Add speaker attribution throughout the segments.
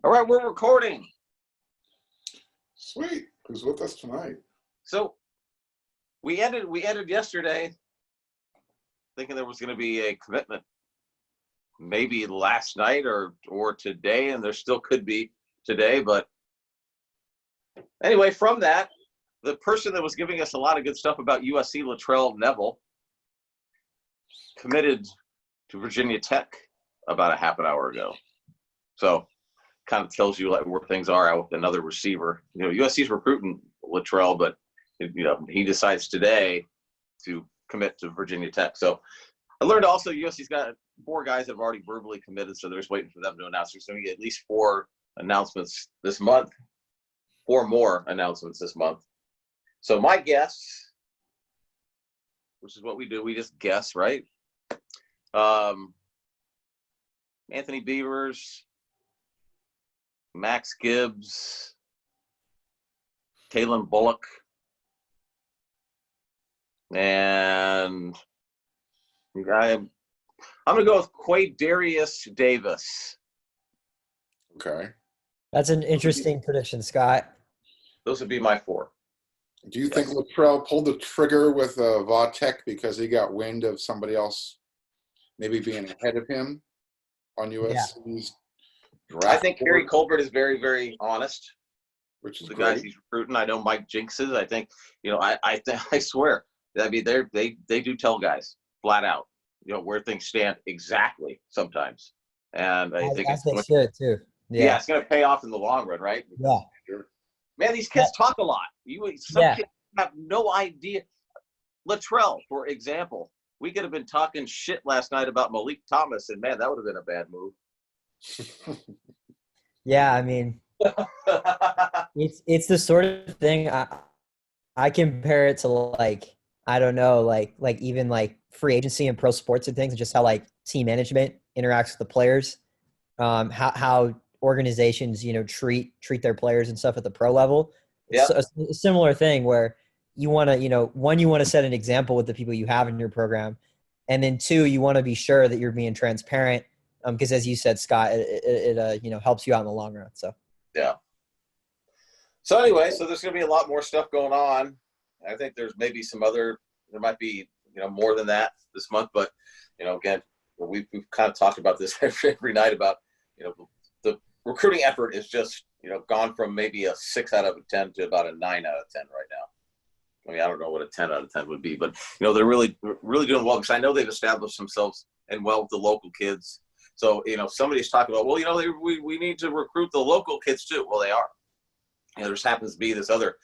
Speaker 1: All right, we're recording.
Speaker 2: Sweet. Who's with us tonight?
Speaker 1: So we ended yesterday thinking there was going to be a commitment, maybe last night or today, and there still could be today. But anyway, from that, the person that was giving us a lot of good stuff about USC, Latrell Neville, committed to Virginia Tech about a half an hour ago. So kind of tells you like where things are out with another receiver. You know, USC's recruiting Latrell, but he decides today to commit to Virginia Tech. So I learned also USC's got 4 guys that have already verbally committed, so they're just waiting for them to announce. There's going to be at least 4 announcements this month, 4 more announcements this month. So my guess, which is what we do, we just guess, right? Anthony Beavers, Max Gibbs, Kalen Bullock, and I'm going to go with Quaydarius Davis.
Speaker 2: Okay.
Speaker 3: That's an interesting prediction, Scott.
Speaker 1: Those would be my 4.
Speaker 2: Do you think Latrell pulled the trigger with Vautech because he got wind of somebody else maybe being ahead of him on USC's draft?
Speaker 1: I think Gary Colbert is very, very honest.
Speaker 2: Which is
Speaker 1: the
Speaker 2: great.
Speaker 1: Guys he's recruiting. I know Mike Jinks is. I think, I swear. I mean, they do tell guys flat out, where things stand exactly sometimes. And I think
Speaker 3: they should too.
Speaker 1: Yeah, it's going to pay off in the long run, right?
Speaker 3: Yeah.
Speaker 1: Man, these kids talk a lot. Some kids have no idea. Latrell, for example, we could have been talking shit last night about Malik Thomas, and man, that would have been a bad move.
Speaker 3: Yeah, I mean, it's the sort of thing I compare it to I don't know, like even free agency and pro sports and things, and just how team management interacts with the players, how organizations treat their players and stuff at the pro level. It's a similar thing where you want to one, you want to set an example with the people you have in your program, and then 2, you want to be sure that you're being transparent, because as you said, Scott, it helps you out in the long run. So
Speaker 1: so anyway, there's going to be a lot more stuff going on. I think there's maybe there might be more than that this month, but again, we've kind of talked about this every night about the recruiting effort is just gone from maybe a 6 out of 10 to about a 9 out of 10 right now. I mean, I don't know what a 10 out of 10 would be, but they're really doing well, because I know they've established themselves and well with the local kids. So somebody's talking about, we need to recruit the local kids too. Well, they are. There just happens to be this other,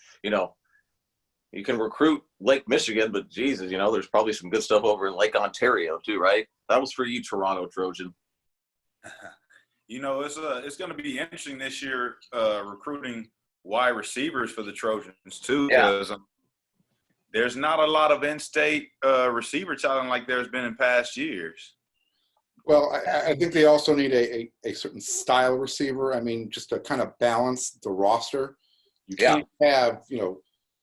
Speaker 1: you can recruit Lake Michigan, but Jesus, there's probably some good stuff over in Lake Ontario too, right? That was for you, Toronto Trojan.
Speaker 4: It's going to be interesting this year recruiting wide receivers for the Trojans too,
Speaker 1: Yeah.
Speaker 4: because there's not a lot of in-state receiver talent like there's been in past years.
Speaker 2: Well, I think they also need a certain style receiver. I mean, just to kind of balance the roster. You can't have,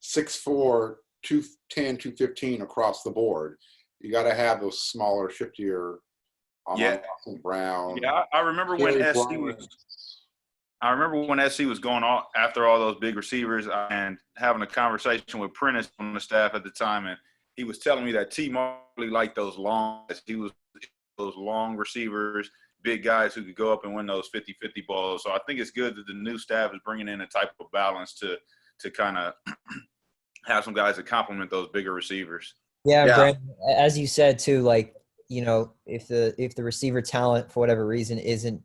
Speaker 2: 6'4", 210, 215 across the board. You got to have those smaller, shiftier Brown.
Speaker 4: Yeah, I remember when SC was going on after all those big receivers and having a conversation with Prentice on the staff at the time, and he was telling me that T. Marley liked those long receivers, big guys who could go up and win those 50-50 balls. So I think it's good that the new staff is bringing in a type of balance to kind of have some guys that complement those bigger receivers.
Speaker 3: Yeah. Brandon, as you said too, if the receiver talent for whatever reason isn't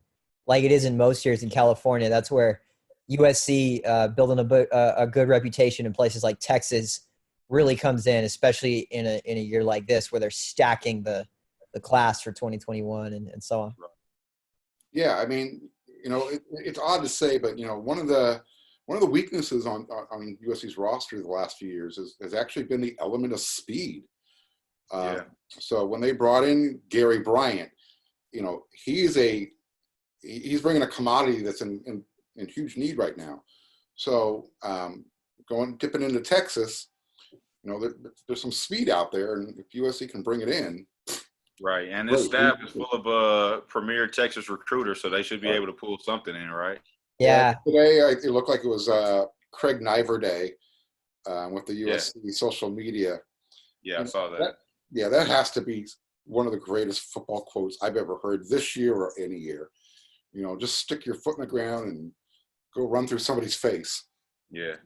Speaker 3: like it is in most years in California, that's where USC building a good reputation in places like Texas really comes in, especially in a year like this where they're stacking the class for 2021 and so on.
Speaker 2: Yeah, I mean, it's odd to say, but one of the weaknesses on USC's roster the last few years has actually been the element of speed. So when they brought in Gary Bryant, he's bringing a commodity that's in huge need right now. So dipping into Texas, there's some speed out there, and if USC can bring it in.
Speaker 4: Right, and this staff is full of premier Texas recruiters, so they should be able to pull something in, right?
Speaker 3: Yeah.
Speaker 2: Today, it looked like it was Craig Niver Day with the
Speaker 4: Yeah.
Speaker 2: USC social media.
Speaker 4: Yeah, I saw that.
Speaker 2: Yeah, that has to be one of the greatest football quotes I've ever heard this year or any year. Just stick your foot in the ground and go run through somebody's face.
Speaker 4: Yeah.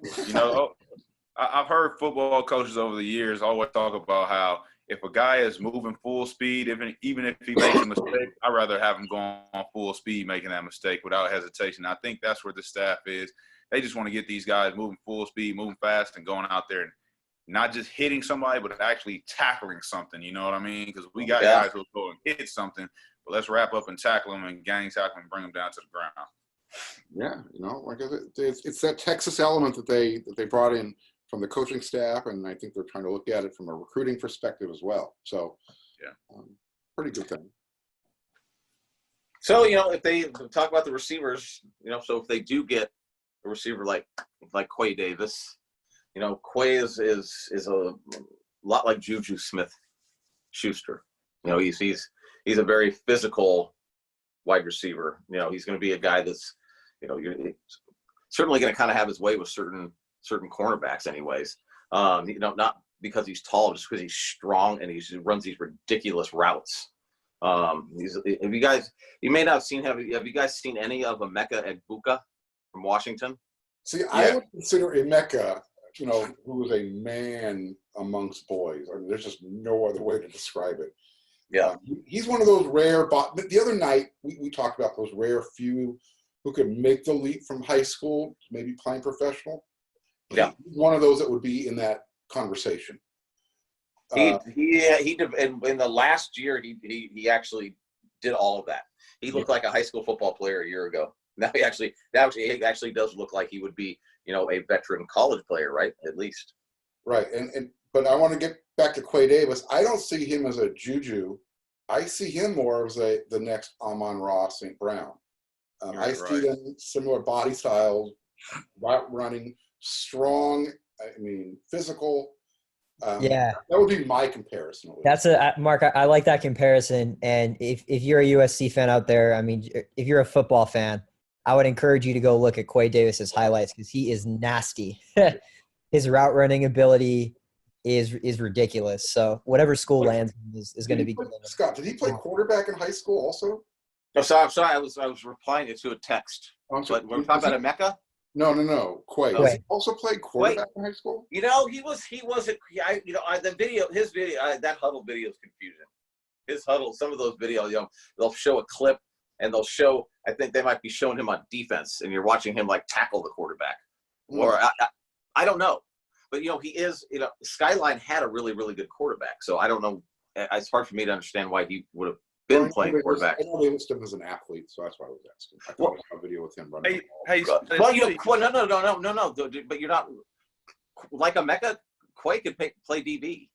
Speaker 4: I've heard football coaches over the years always talk about how if a guy is moving full speed, even if he makes a mistake, I'd rather have him going on full speed making that mistake without hesitation. I think that's where the staff is. They just want to get these guys moving full speed, moving fast, and going out there and not just hitting somebody, but actually tackling something. You know what I mean? Because we got guys who go and hit something, but let's wrap up and tackle them and gang tackle them and bring them down to the ground.
Speaker 2: Yeah, like I said, it's that Texas element that they brought in from the coaching staff, and I think they're trying to look at it from a recruiting perspective as well. So, pretty good thing.
Speaker 1: So, if they talk about the receivers, so if they do get a receiver like Quay Davis, Quay is a lot like Juju Smith-Schuster. He's a very physical wide receiver. He's going to be a guy that's, you're certainly going to kind of have his way with certain cornerbacks anyways. Not because he's tall, just because he's strong and he runs these ridiculous routes. You may not have seen, have you guys seen any of Emeka Egbuka from Washington?
Speaker 2: See, I would consider Emeka, who is a man amongst boys. I mean, there's just no other way to describe it.
Speaker 1: Yeah.
Speaker 2: He's one of those rare, but the other night we talked about those rare few who could make the leap from high school, maybe playing professional.
Speaker 1: Yeah.
Speaker 2: He's one of those that would be in that conversation.
Speaker 1: In the last year, he actually did all of that. He looked like a high school football player a year ago. Now he actually does look like he would be, a veteran college player, right? At least.
Speaker 2: Right. But I want to get back to Quay Davis. I don't see him as a Juju. I see him more as the next Amon-Ra St. Brown. I see them similar body styles, route running, strong, physical. That would be my comparison.
Speaker 3: That's Mark. I like that comparison. And if you're a USC fan out there, if you're a football fan, I would encourage you to go look at Quay Davis's highlights because he is nasty. His route running ability is ridiculous. So whatever school lands is going to be good.
Speaker 2: Scott, did he play quarterback in high school also?
Speaker 1: No, I'm sorry. I was replying to a text. But we're talking about Emeka?
Speaker 2: No. Quay. Does he also play quarterback in high school?
Speaker 1: He wasn't. The video, his video, that huddle video is confusing. His huddle, some of those videos, they'll show a clip and they'll show. I think they might be showing him on defense, and you're watching him like tackle the quarterback, or I don't know, but he is. Skyline had a really really good quarterback, so I don't know. It's hard for me to understand why he would have been playing quarterback.
Speaker 2: I know they listed him as an athlete, so that's why I was asking. I thought I saw a video with him running.
Speaker 1: No. But you're not like Emeka. Quay could play DB,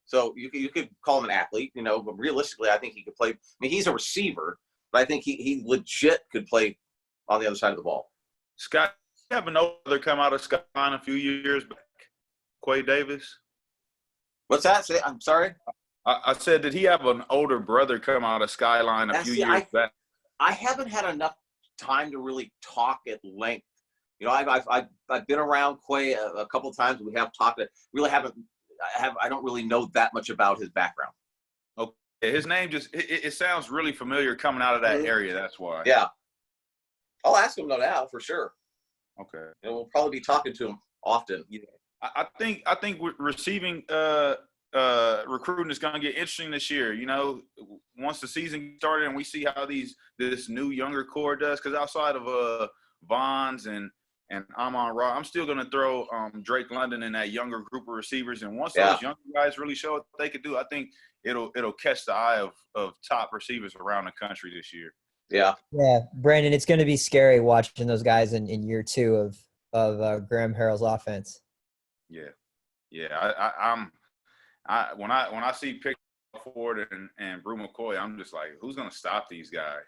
Speaker 1: so you could call him an athlete. But realistically, I think he could play. He's a receiver, but I think he legit could play on the other side of the ball.
Speaker 4: Scott, you have another come out of Skyline a few years back, Quay Davis.
Speaker 1: What's that? I'm sorry.
Speaker 4: I said, did he have an older brother come out of Skyline a few years back?
Speaker 1: I haven't had enough time to really talk at length. I've been around Quay a couple of times. We have talked. I don't really know that much about his background.
Speaker 4: Okay, his name it sounds really familiar coming out of that area. That's why.
Speaker 1: Yeah, I'll ask him now for sure.
Speaker 4: Okay,
Speaker 1: we'll probably be talking to him often.
Speaker 4: Yeah, I think receiving recruiting is going to get interesting this year. Once the season started and we see how this new younger core does, because outside of Vons and Amon-Ra, I'm still going to throw Drake London in that younger group of receivers. And once those younger guys really show what they could do, I think it'll catch the eye of top receivers around the country this year.
Speaker 1: Yeah.
Speaker 3: Yeah, Brandon, it's going to be scary watching those guys in year two of Graham Harrell's offense.
Speaker 4: Yeah. When I see Pickett Ford and Brew McCoy, I'm just like, who's going to stop these guys?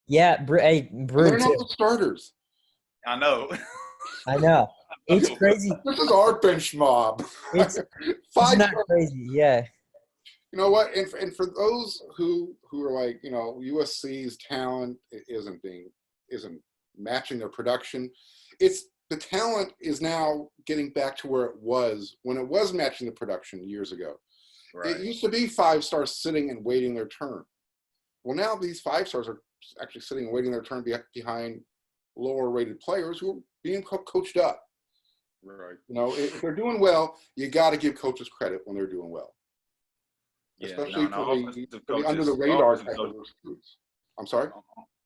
Speaker 3: Yeah, Brew
Speaker 2: they're not the starters.
Speaker 4: I know.
Speaker 3: I know. It's crazy.
Speaker 2: This is our bench mob.
Speaker 3: It's not crazy. Yeah.
Speaker 2: You know what? And for those who are like, USC's talent isn't matching their production. It's the talent is now getting back to where it was when it was matching the production years ago.
Speaker 4: Right.
Speaker 2: It used to be 5-stars sitting and waiting their turn. Well, now these 5-stars are actually sitting and waiting their turn behind lower-rated players who are being coached up.
Speaker 4: Right.
Speaker 2: You know, if they're doing well, you got to give coaches credit when they're doing well, especially for the under the radar type of recruits. I'm sorry.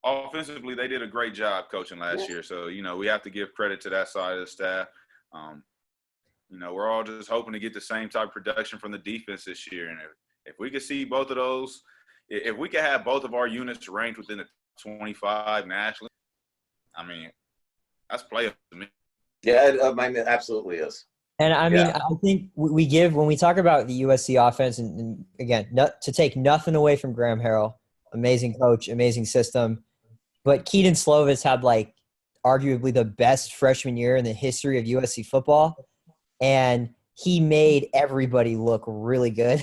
Speaker 4: Offensively, they did a great job coaching last year, so we have to give credit to that side of the staff. We're all just hoping to get the same type of production from the defense this year, and if we could see both of those, if we could have both of our units ranked within the 25 nationally, I mean, that's playoff to me.
Speaker 1: Yeah, it absolutely is.
Speaker 3: And I mean, I think we give, when we talk about the USC offense, and again, to take nothing away from Graham Harrell, amazing coach, amazing system, but Keaton Slovis had like arguably the best freshman year in the history of USC football, and he made everybody look really good.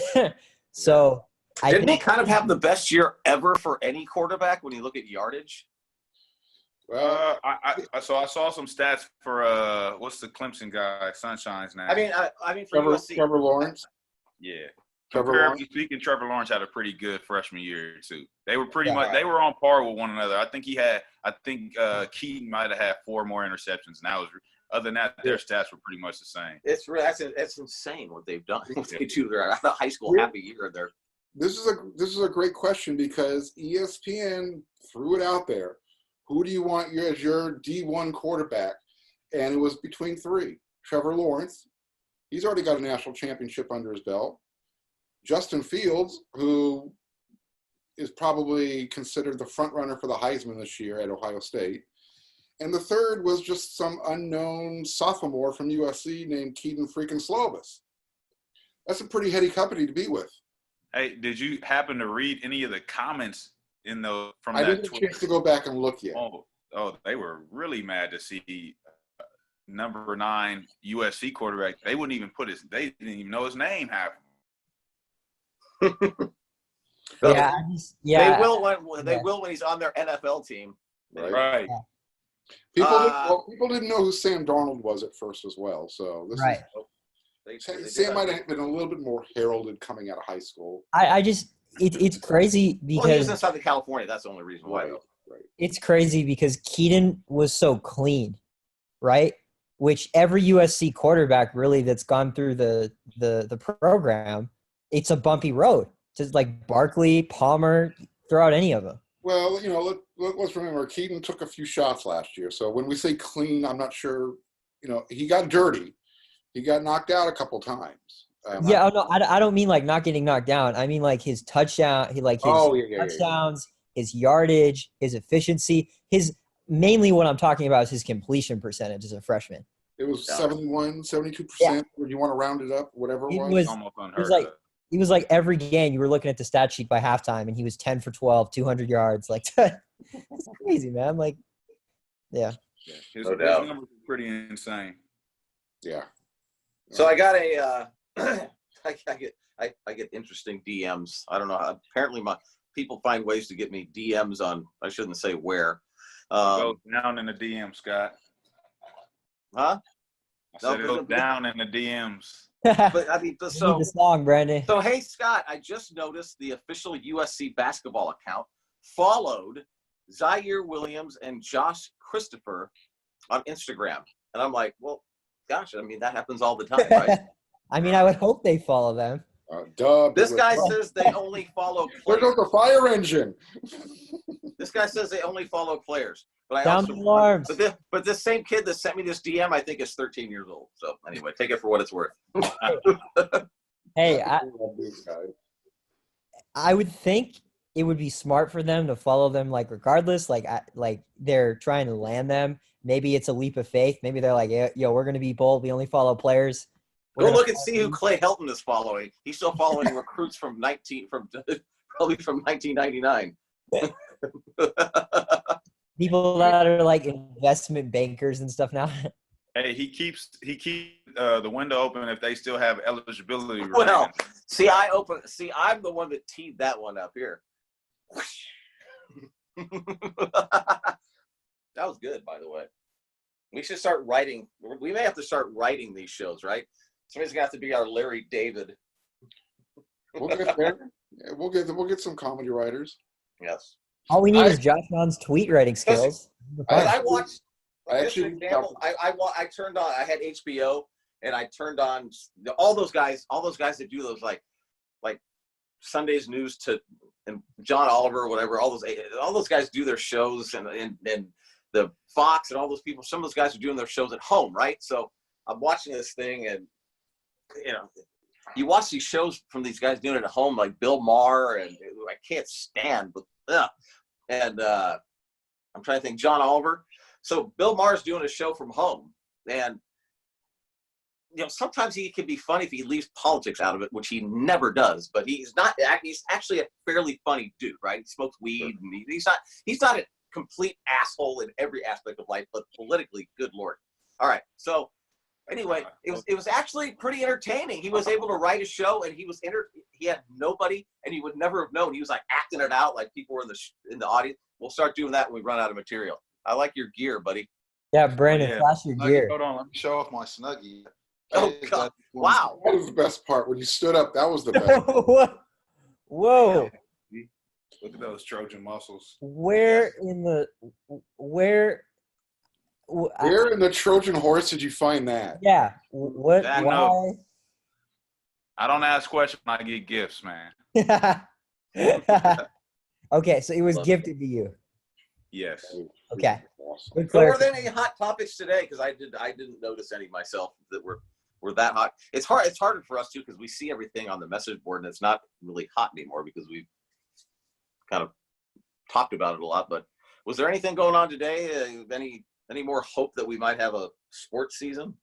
Speaker 3: So
Speaker 1: didn't he kind of have the best year ever for any quarterback when you look at yardage?
Speaker 2: Well,
Speaker 4: I saw some stats for what's the Clemson guy, Sunshine's name?
Speaker 1: I mean for USC.
Speaker 2: Trevor Lawrence.
Speaker 4: Yeah.
Speaker 2: Lawrence.
Speaker 4: Speaking, Trevor Lawrence had a pretty good freshman year too. They were pretty much they were on par with one another. I think Keaton might have had 4 more interceptions, and that was other than that, their stats were pretty much the same.
Speaker 1: That's insane what they've done. What they do there. I thought high school half a year there.
Speaker 2: This is a great question because ESPN threw it out there. Who do you want as your D1 quarterback? And it was between 3. Trevor Lawrence. He's already got a national championship under his belt. Justin Fields, who is probably considered the front runner for the Heisman this year at Ohio State. And the third was just some unknown sophomore from USC named Keaton freaking Slovis. That's a pretty heady company to be with.
Speaker 4: Hey, did you happen to read any of the comments from
Speaker 2: I
Speaker 4: that
Speaker 2: didn't
Speaker 4: Twitter?
Speaker 2: get a chance to go back and look yet.
Speaker 4: Oh, they were really mad to see number 9 USC quarterback. They wouldn't even they didn't even know his name half.
Speaker 1: They will when he's on their NFL team.
Speaker 4: Right.
Speaker 2: People didn't know who Sam Darnold was at first as well. So Sam might have been a little bit more heralded coming out of high school.
Speaker 3: It's crazy because
Speaker 1: he was in Southern California. That's the only reason why.
Speaker 2: Right.
Speaker 3: It's crazy because Keaton was so clean, right? Which every USC quarterback really that's gone through the program, it's a bumpy road. Just like Barkley, Palmer, throw out any of them.
Speaker 2: Well, let's remember Keaton took a few shots last year. So when we say clean, I'm not sure. He got dirty. He got knocked out a couple times.
Speaker 3: I don't mean like not getting knocked down. I mean like his touchdown. Touchdowns, his yardage, his efficiency. Mainly what I'm talking about is his completion percentage as a freshman.
Speaker 2: It was 72%. Or you want to round it up, whatever it was.
Speaker 4: Almost unheard of.
Speaker 3: He was like every game you were looking at the stat sheet by halftime, and he was 10 for 12, 200 yards. Like, that's crazy, man. Like, yeah.
Speaker 4: His numbers are pretty insane.
Speaker 2: Yeah.
Speaker 1: So I got I get interesting DMs. I don't know how. Apparently, my people find ways to get me DMs on. I shouldn't say where.
Speaker 4: Go down in the DM, Scott.
Speaker 1: Huh?
Speaker 4: I said it goes down in the DMs.
Speaker 1: But I mean, so
Speaker 3: the song, Brandon.
Speaker 1: So hey, Scott, I just noticed the official USC basketball account followed Zaire Williams and Josh Christopher on Instagram, and I'm like, well, gosh, I mean that happens all the time, right?
Speaker 3: I mean, I would hope they follow them.
Speaker 1: This guy says they only follow players.
Speaker 2: There goes the fire engine.
Speaker 1: This guy says they only follow players. But
Speaker 3: Down the alarms.
Speaker 1: But this same kid that sent me this DM, I think is 13 years old. So anyway, take it for what it's worth.
Speaker 3: Hey, I would think it would be smart for them to follow them, like regardless, like they're trying to land them. Maybe it's a leap of faith. Maybe they're like, yo, we're going to be bold. We only follow players.
Speaker 1: Go look and see who Clay Helton is following. He's still following recruits from probably from 1999.
Speaker 3: People that are like investment bankers and stuff now.
Speaker 4: Hey, he keeps the window open if they still have eligibility.
Speaker 1: Well, I'm the one that teed that one up here. That was good, by the way. We should start writing. We may have to start writing these shows, right? Somebody's gonna have to be our Larry David.
Speaker 2: We'll get there. Yeah, we'll get some comedy writers.
Speaker 1: Yes.
Speaker 3: All we need is Josh Vaughn's tweet writing skills.
Speaker 1: I watched.
Speaker 2: I
Speaker 1: Just an
Speaker 2: actually
Speaker 1: example. I turned on. I had HBO, and I turned on all those guys. All those guys that do those like Sunday's News and John Oliver, or whatever. All those guys do their shows, and the Fox and all those people. Some of those guys are doing their shows at home, right? So I'm watching this thing, and you watch these shows from these guys doing it at home, like Bill Maher, and I can't stand. But and I'm trying to think, John Oliver. So Bill Maher's doing a show from home, and sometimes he can be funny if he leaves politics out of it, which he never does. But he's not. He's actually a fairly funny dude, right? He smokes weed, and he's not a complete asshole in every aspect of life, but politically, good lord. All right, so anyway, it was actually pretty entertaining. He was able to write a show, and he had nobody, and he would never have known. He was like acting it out like people were in the audience. We'll start doing that when we run out of material. I like your gear, buddy.
Speaker 3: Yeah, Brandon, flash your gear.
Speaker 5: Hold on, let me show off my Snuggie.
Speaker 1: Oh, God. Wow.
Speaker 2: That was the best part. When you stood up, that was the best.
Speaker 3: Whoa.
Speaker 4: Look at those Trojan muscles.
Speaker 3: Where in the
Speaker 2: Trojan horse did you find that?
Speaker 3: Yeah. What?
Speaker 4: I
Speaker 3: Why?
Speaker 4: know. I don't ask questions when I get gifts, man.
Speaker 3: Okay, so it was gifted to you.
Speaker 4: Yes.
Speaker 3: Okay.
Speaker 2: Awesome.
Speaker 3: Good
Speaker 1: So were there
Speaker 3: clarification.
Speaker 1: any hot topics today? Because I didn't notice any myself that were that hot. It's hard. It's harder for us too because we see everything on the message board and it's not really hot anymore because we've kind of talked about it a lot. But was there anything going on today? Any more hope that we might have a sports season?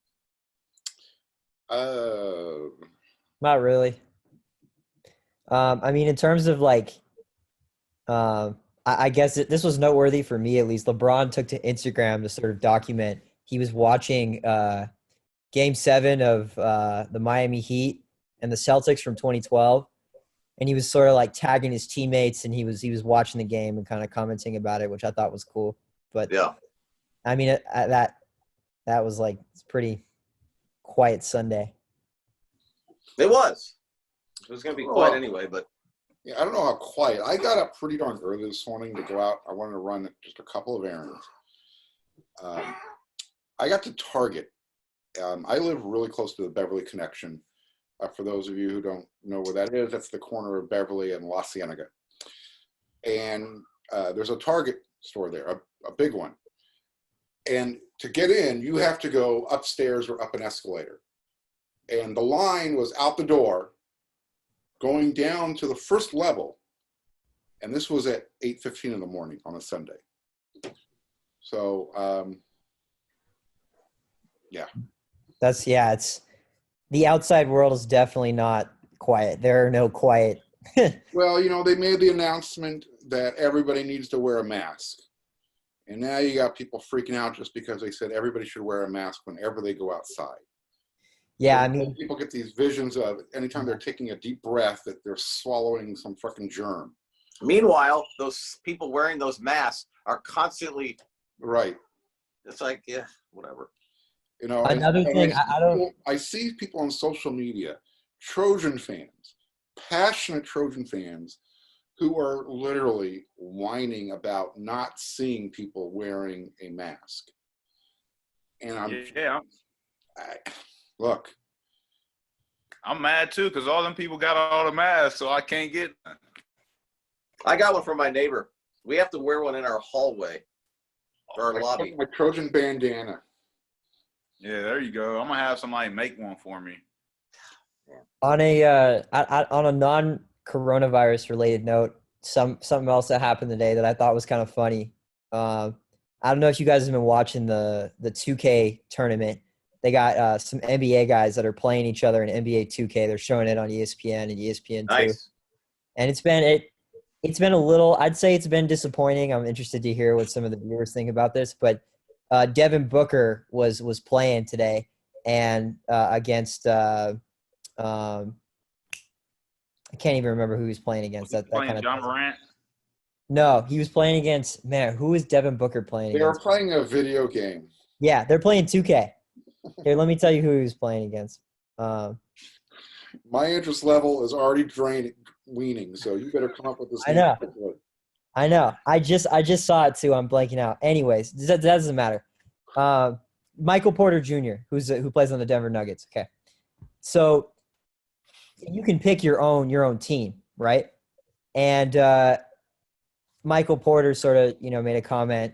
Speaker 3: Not really. I mean, in terms of like, I guess this was noteworthy for me at least. LeBron took to Instagram to sort of document he was watching Game 7 of the Miami Heat and the Celtics from 2012, and he was sort of like tagging his teammates, and he was watching the game and kind of commenting about it, which I thought was cool. But
Speaker 1: Yeah.
Speaker 3: I mean, that was like it's pretty quiet Sunday.
Speaker 1: It was. It was going to be quiet anyway, but
Speaker 2: Yeah, I don't know how quiet. I got up pretty darn early this morning to go out. I wanted to run just a couple of errands. I got to Target. I live really close to the Beverly Connection. For those of you who don't know where that is, that's the corner of Beverly and La Cienega. And there's a Target store there, a big one. And to get in, you have to go upstairs or up an escalator. And the line was out the door, going down to the first level. And this was at 8:15 in the morning on a Sunday. So, yeah.
Speaker 3: It's the outside world is definitely not quiet. There are no quiet.
Speaker 2: Well, they made the announcement that everybody needs to wear a mask. And now you got people freaking out just because they said everybody should wear a mask whenever they go outside.
Speaker 3: Yeah,
Speaker 2: So
Speaker 3: I mean,
Speaker 2: people get these visions of anytime they're taking a deep breath that they're swallowing some fucking germ.
Speaker 1: meanwhile, those people wearing those masks are constantly.
Speaker 2: Right.
Speaker 1: It's like, yeah, whatever.
Speaker 3: Another thing,
Speaker 2: I see people on social media, Trojan fans, passionate Trojan fans, who are literally whining about not seeing people wearing a mask. And look,
Speaker 4: I'm mad too because all them people got all the masks, so I can't get none.
Speaker 1: I got one from my neighbor. We have to wear one in our hallway or our lobby.
Speaker 2: my Trojan bandana.
Speaker 4: Yeah, there you go. I'm gonna have somebody make one for me.
Speaker 3: on a non-coronavirus related note, something else that happened today that I thought was kind of funny. I don't know if you guys have been watching the 2K tournament. They got some NBA guys that are playing each other in NBA 2K. They're showing it on ESPN and ESPN2.
Speaker 1: Nice.
Speaker 3: And it's been a little, I'd say it's been disappointing. I'm interested to hear what some of the viewers think about this, but Devin Booker was playing today and against I can't even remember who he was playing against. That
Speaker 4: Playing
Speaker 3: kind of
Speaker 4: John Morant.
Speaker 3: No, he was playing against man. Who is Devin Booker playing
Speaker 2: They were
Speaker 3: against?
Speaker 2: playing a video game.
Speaker 3: Yeah, they're playing 2K. Here, let me tell you who he was playing against. Um,
Speaker 2: My interest level is already weaning, so you better come up with this
Speaker 3: I
Speaker 2: name
Speaker 3: know.
Speaker 2: quickly.
Speaker 3: I know. I just saw it too. I'm blanking out. Anyways, that doesn't matter. Michael Porter Jr., who plays on the Denver Nuggets. Okay, so you can pick your own team, right? And Michael Porter sort of made a comment,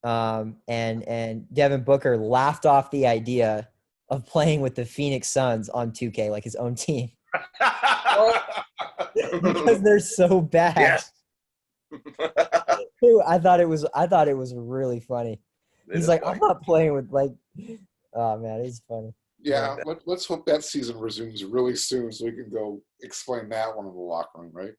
Speaker 3: and Devin Booker laughed off the idea of playing with the Phoenix Suns on 2K, like his own team, because they're so bad.
Speaker 1: Yes.
Speaker 3: I thought it was really funny. He's like, I'm not playing with like, oh man, it's funny.
Speaker 2: Yeah, let's hope that season resumes really soon so we can go explain that one in the locker room, right?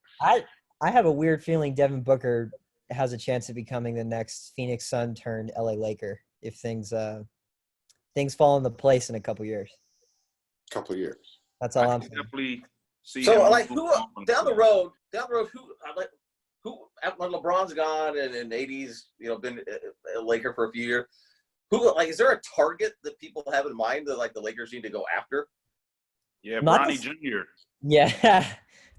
Speaker 3: I have a weird feeling Devin Booker has a chance of becoming the next Phoenix Sun turned LA Laker if things fall into place in a couple years.
Speaker 2: Couple of years.
Speaker 3: That's all
Speaker 4: I
Speaker 3: I'm
Speaker 4: can
Speaker 3: saying.
Speaker 4: definitely see.
Speaker 1: So
Speaker 4: him
Speaker 1: like
Speaker 4: move
Speaker 1: who
Speaker 4: on.
Speaker 1: down the road who when LeBron's gone and in '80s been a Laker for a few years, who like is there a target that people have in mind that like the Lakers need to go after?
Speaker 4: Yeah,
Speaker 3: Not
Speaker 4: Bronny
Speaker 3: the-
Speaker 4: Jr.
Speaker 3: Yeah,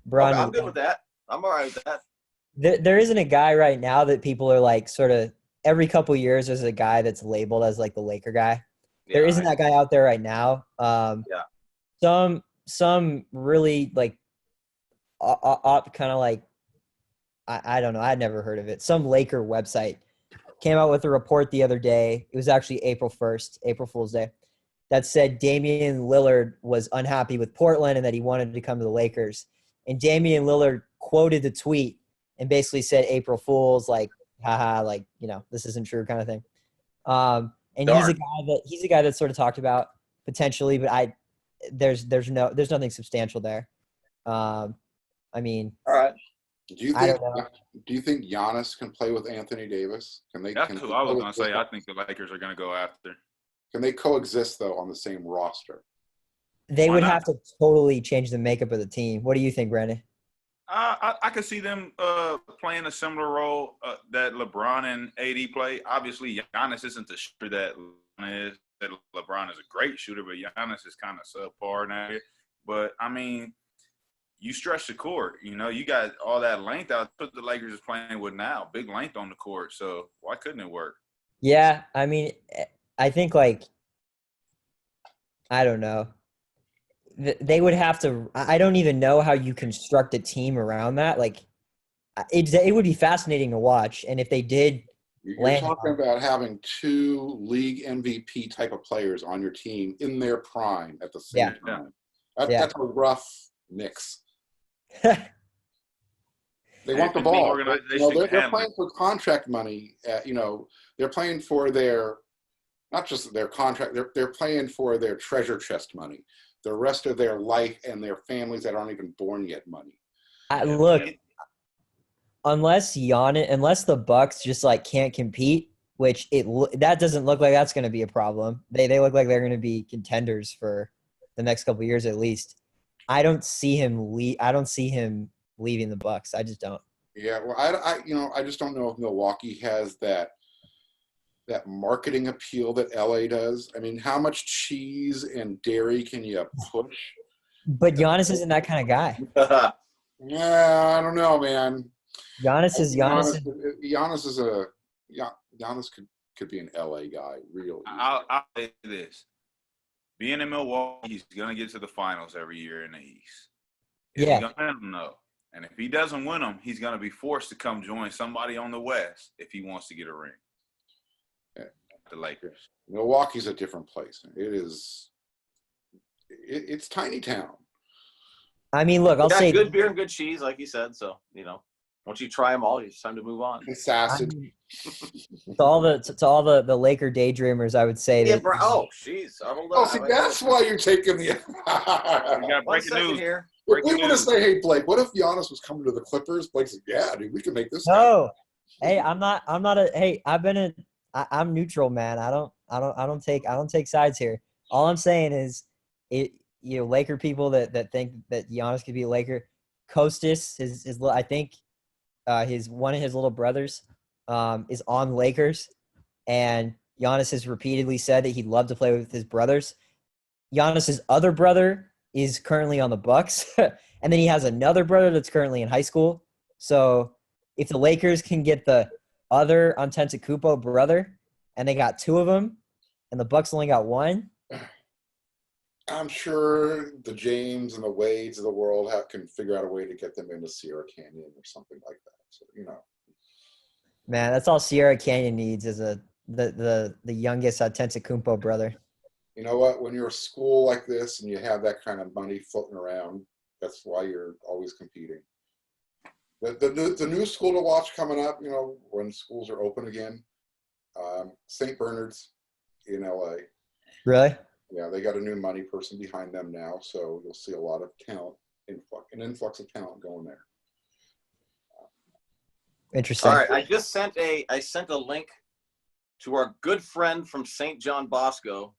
Speaker 3: Bron.
Speaker 1: I'm good with that. I'm all right with that.
Speaker 3: There isn't a guy right now that people are like sort of every couple years there's a guy that's labeled as like the Laker guy. There isn't that guy out there right now.
Speaker 1: Yeah.
Speaker 3: Some really like kind of like I don't know. I'd never heard of it. Some Laker website came out with a report the other day. It was actually April 1st, April Fool's Day, that said Damian Lillard was unhappy with Portland and that he wanted to come to the Lakers. And Damian Lillard quoted the tweet and basically said April Fools, like, haha, like, this isn't true kind of thing. And
Speaker 1: Darn.
Speaker 3: he's a guy that sort of talked about potentially, but there's nothing substantial there. I mean,
Speaker 1: All right.
Speaker 2: Do you
Speaker 3: I
Speaker 2: think?
Speaker 3: don't know.
Speaker 2: Do you think Giannis can play with Anthony Davis? Can they?
Speaker 4: That's
Speaker 2: can
Speaker 4: who
Speaker 2: they
Speaker 4: I was gonna
Speaker 2: coexist-
Speaker 4: say. I think the Lakers are gonna go after.
Speaker 2: Can they coexist though on the same roster?
Speaker 3: They
Speaker 4: Why
Speaker 3: would
Speaker 4: not?
Speaker 3: have to totally change the makeup of the team. What do you think, Brandon?
Speaker 4: I could see them playing a similar role that LeBron and AD play. Obviously, Giannis isn't the shooter that LeBron is. That LeBron is a great shooter, but Giannis is kind of subpar now. But I mean, you stretch the court. You got all that length out. What the Lakers is playing with now, big length on the court. So why couldn't it work?
Speaker 3: Yeah, I mean, I think like I don't know. They would have to. I don't even know how you construct a team around that. Like, it would be fascinating to watch. And if they did,
Speaker 2: You're
Speaker 3: land
Speaker 2: talking
Speaker 3: on-
Speaker 2: about having two league MVP type of players on your team in their prime at the same
Speaker 3: Yeah.
Speaker 2: time.
Speaker 3: Yeah.
Speaker 2: That's a rough mix. They want the
Speaker 4: And the
Speaker 2: ball.
Speaker 4: organization
Speaker 2: They're
Speaker 4: can
Speaker 2: playing for contract money. They're playing for their, not just their contract. They're playing for their treasure chest money, the rest of their life and their families that aren't even born yet money.
Speaker 3: Look, unless the Bucks just like can't compete, which that doesn't look like that's going to be a problem. They look like they're going to be contenders for the next couple of years at least. I don't see him leaving the Bucks. I just don't.
Speaker 2: Yeah, well, I just don't know if Milwaukee has that marketing appeal that LA does. I mean, how much cheese and dairy can you push?
Speaker 3: But Giannis isn't that kind of guy.
Speaker 2: Yeah, I don't know, man.
Speaker 3: Giannis
Speaker 2: could be an LA guy, really.
Speaker 4: I'll say this: being in Milwaukee, he's gonna get to the finals every year in the East. Is
Speaker 3: Yeah.
Speaker 4: he gonna win them? No. And if he doesn't win them, he's gonna be forced to come join somebody on the West if he wants to get a ring.
Speaker 2: Yeah.
Speaker 4: The Lakers.
Speaker 2: Milwaukee's a different place. It's tiny town.
Speaker 3: I mean, look, I'll
Speaker 1: Got
Speaker 3: say
Speaker 1: good beer and good cheese, like you said. So once you try them all, it's time to move on.
Speaker 2: It's acid.
Speaker 3: to all the Laker daydreamers, I would say
Speaker 1: Yeah,
Speaker 3: that
Speaker 1: bro. Oh, jeez. Hold
Speaker 2: Oh,
Speaker 1: on.
Speaker 2: see, that's why you're taking the.
Speaker 4: We got
Speaker 1: One
Speaker 4: breaking
Speaker 1: second
Speaker 4: news.
Speaker 1: here.
Speaker 2: We
Speaker 4: Breaking
Speaker 2: want to
Speaker 4: news.
Speaker 2: say, hey, Blake, what if Giannis was coming to the Clippers? Blake said, yeah, dude, we can make this.
Speaker 3: no. Hey, I'm not a. Hey, I'm neutral, man. I don't take sides here. All I'm saying is, Laker people that think that Giannis could be a Laker. Kostas is I think one of his little brothers is on Lakers, and Giannis has repeatedly said that he'd love to play with his brothers. Giannis's other brother is currently on the Bucks, and then he has another brother that's currently in high school. So if the Lakers can get the other Antetokounmpo brother, and they got two of them, and the Bucks only got one,
Speaker 2: I'm sure the James and the Wades of the world can figure out a way to get them into Sierra Canyon or something like that. So,
Speaker 3: man, that's all Sierra Canyon needs is the youngest Antetokounmpo brother.
Speaker 2: You know what? When you're a school like this and you have that kind of money floating around, that's why you're always competing. The new school to watch coming up, when schools are open again, St. Bernard's in LA.
Speaker 3: Really?
Speaker 2: Yeah, they got a new money person behind them now, so you'll see a lot of talent, an influx of talent going there.
Speaker 3: Interesting.
Speaker 1: All right, I sent a link to our good friend from St. John Bosco,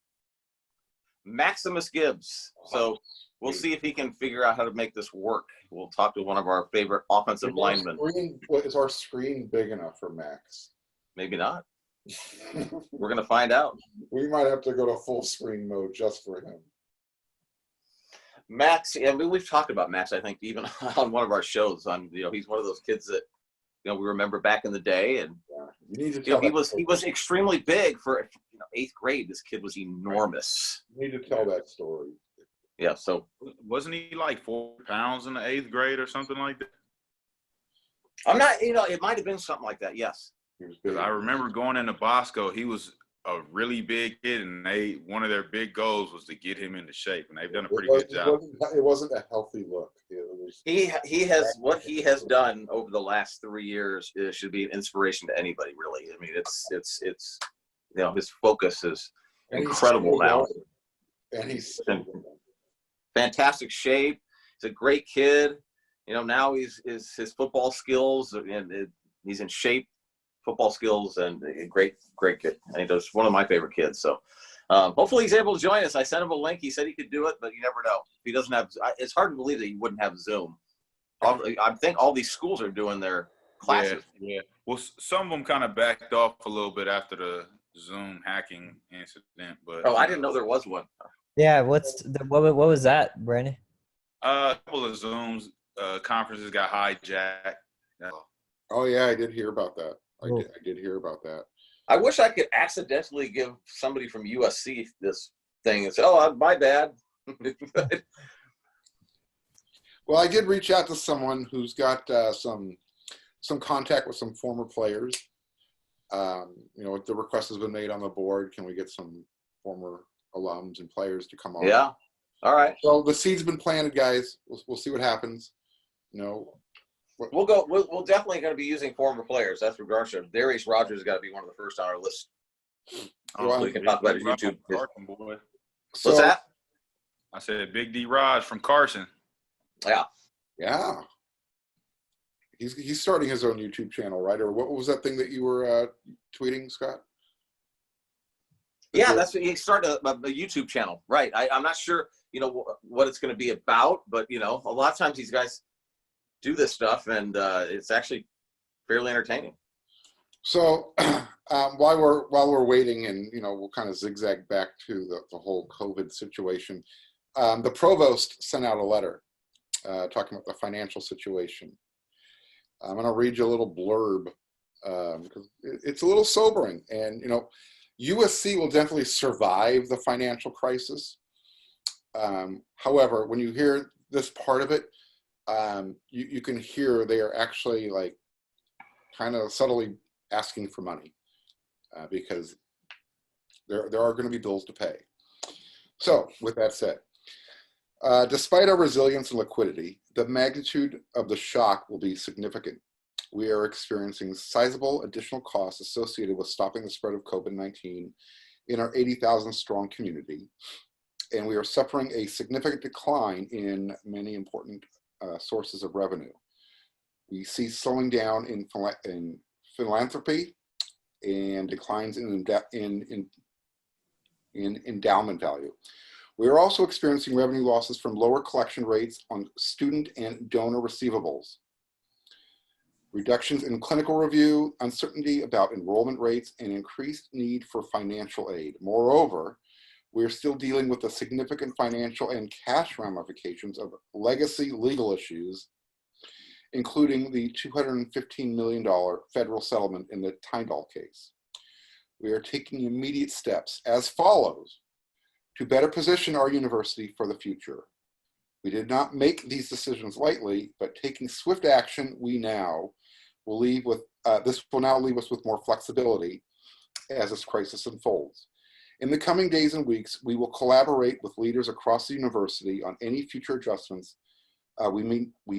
Speaker 1: Maximus Gibbs. So we'll see if he can figure out how to make this work. We'll talk to one of our favorite offensive linemen.
Speaker 2: Is our screen big enough for Max?
Speaker 1: Maybe not. We're going to find out.
Speaker 2: We might have to go to full screen mode just for him.
Speaker 1: Max, we've talked about Max, I think, even on one of our shows. He's one of those kids that, we remember back in the day. And,
Speaker 2: you need to tell
Speaker 1: he was extremely big for, 8th grade. This kid was enormous.
Speaker 2: You need to tell that story.
Speaker 1: Yeah, so.
Speaker 4: Wasn't he like 4 pounds in the 8th grade or something like that?
Speaker 1: I'm not, it might have been something like that, yes.
Speaker 4: Because I remember going into Bosco, he was a really big kid, and one of their big goals was to get him into shape, and they've done a pretty good job.
Speaker 2: It wasn't a healthy look.
Speaker 1: He has what he has done over the last 3 years should be an inspiration to anybody, really. I mean, it's his focus is incredible now.
Speaker 2: And he's
Speaker 1: in fantastic shape. He's a great kid. Now his football skills, and he's in shape. Football skills, and a great kid. And he's one of my favorite kids. So hopefully he's able to join us. I sent him a link. He said he could do it, but you never know. If he doesn't have, it's hard to believe that he wouldn't have Zoom. I think all these schools are doing their classes.
Speaker 4: Yeah. Well, some of them kind of backed off a little bit after the Zoom hacking incident. But
Speaker 1: I didn't know there was one.
Speaker 3: Yeah, what was that, Brandon?
Speaker 4: A couple of Zooms conferences got hijacked.
Speaker 2: Oh yeah, I did hear about that. I did hear about that.
Speaker 1: I wish I could accidentally give somebody from USC this thing and say, "Oh, my bad."
Speaker 2: Well, I did reach out to someone who's got some contact with some former players. The request has been made on the board. Can we get some former alums and players to come on?
Speaker 1: Yeah. All right.
Speaker 2: So the seed's been planted, guys. We'll see what happens.
Speaker 1: We'll go. We'll definitely going to be using former players. That's for darn sure. Darius Rogers has got to be one of the first on our list. So we can talk about his YouTube.
Speaker 4: Boy.
Speaker 1: What's that?
Speaker 4: I said Big D Raj from Carson.
Speaker 2: Yeah. He's starting his own YouTube channel, right? Or what was that thing that you were tweeting, Scott?
Speaker 1: Yeah, that's what he started a YouTube channel, right? I'm not sure, what it's going to be about, but a lot of times these guys do this stuff, and it's actually fairly entertaining.
Speaker 2: So while we're waiting, and we'll kind of zigzag back to the whole COVID situation, the provost sent out a letter talking about the financial situation. I'm going to read you a little blurb because it's a little sobering, and USC will definitely survive the financial crisis. However, when you hear this part of it, you can hear they are actually like kind of subtly asking for money because there are going to be bills to pay. So with that said, despite our resilience and liquidity, the magnitude of the shock will be significant. We are experiencing sizable additional costs associated with stopping the spread of COVID-19 in our 80,000 strong community, and we are suffering a significant decline in many important sources of revenue. We see slowing down in philanthropy and declines in endowment value. We are also experiencing revenue losses from lower collection rates on student and donor receivables. reductions in clinical review, uncertainty about enrollment rates, and increased need for financial aid. Moreover, we're still dealing with the significant financial and cash ramifications of legacy legal issues, including the $215 million federal settlement in the Tyndall case. We are taking immediate steps as follows to better position our university for the future. We did not make these decisions lightly, but taking swift action, we now will leave with, this will now leave us with more flexibility as this crisis unfolds. In the coming days and weeks, we will collaborate with leaders across the university on any future adjustments we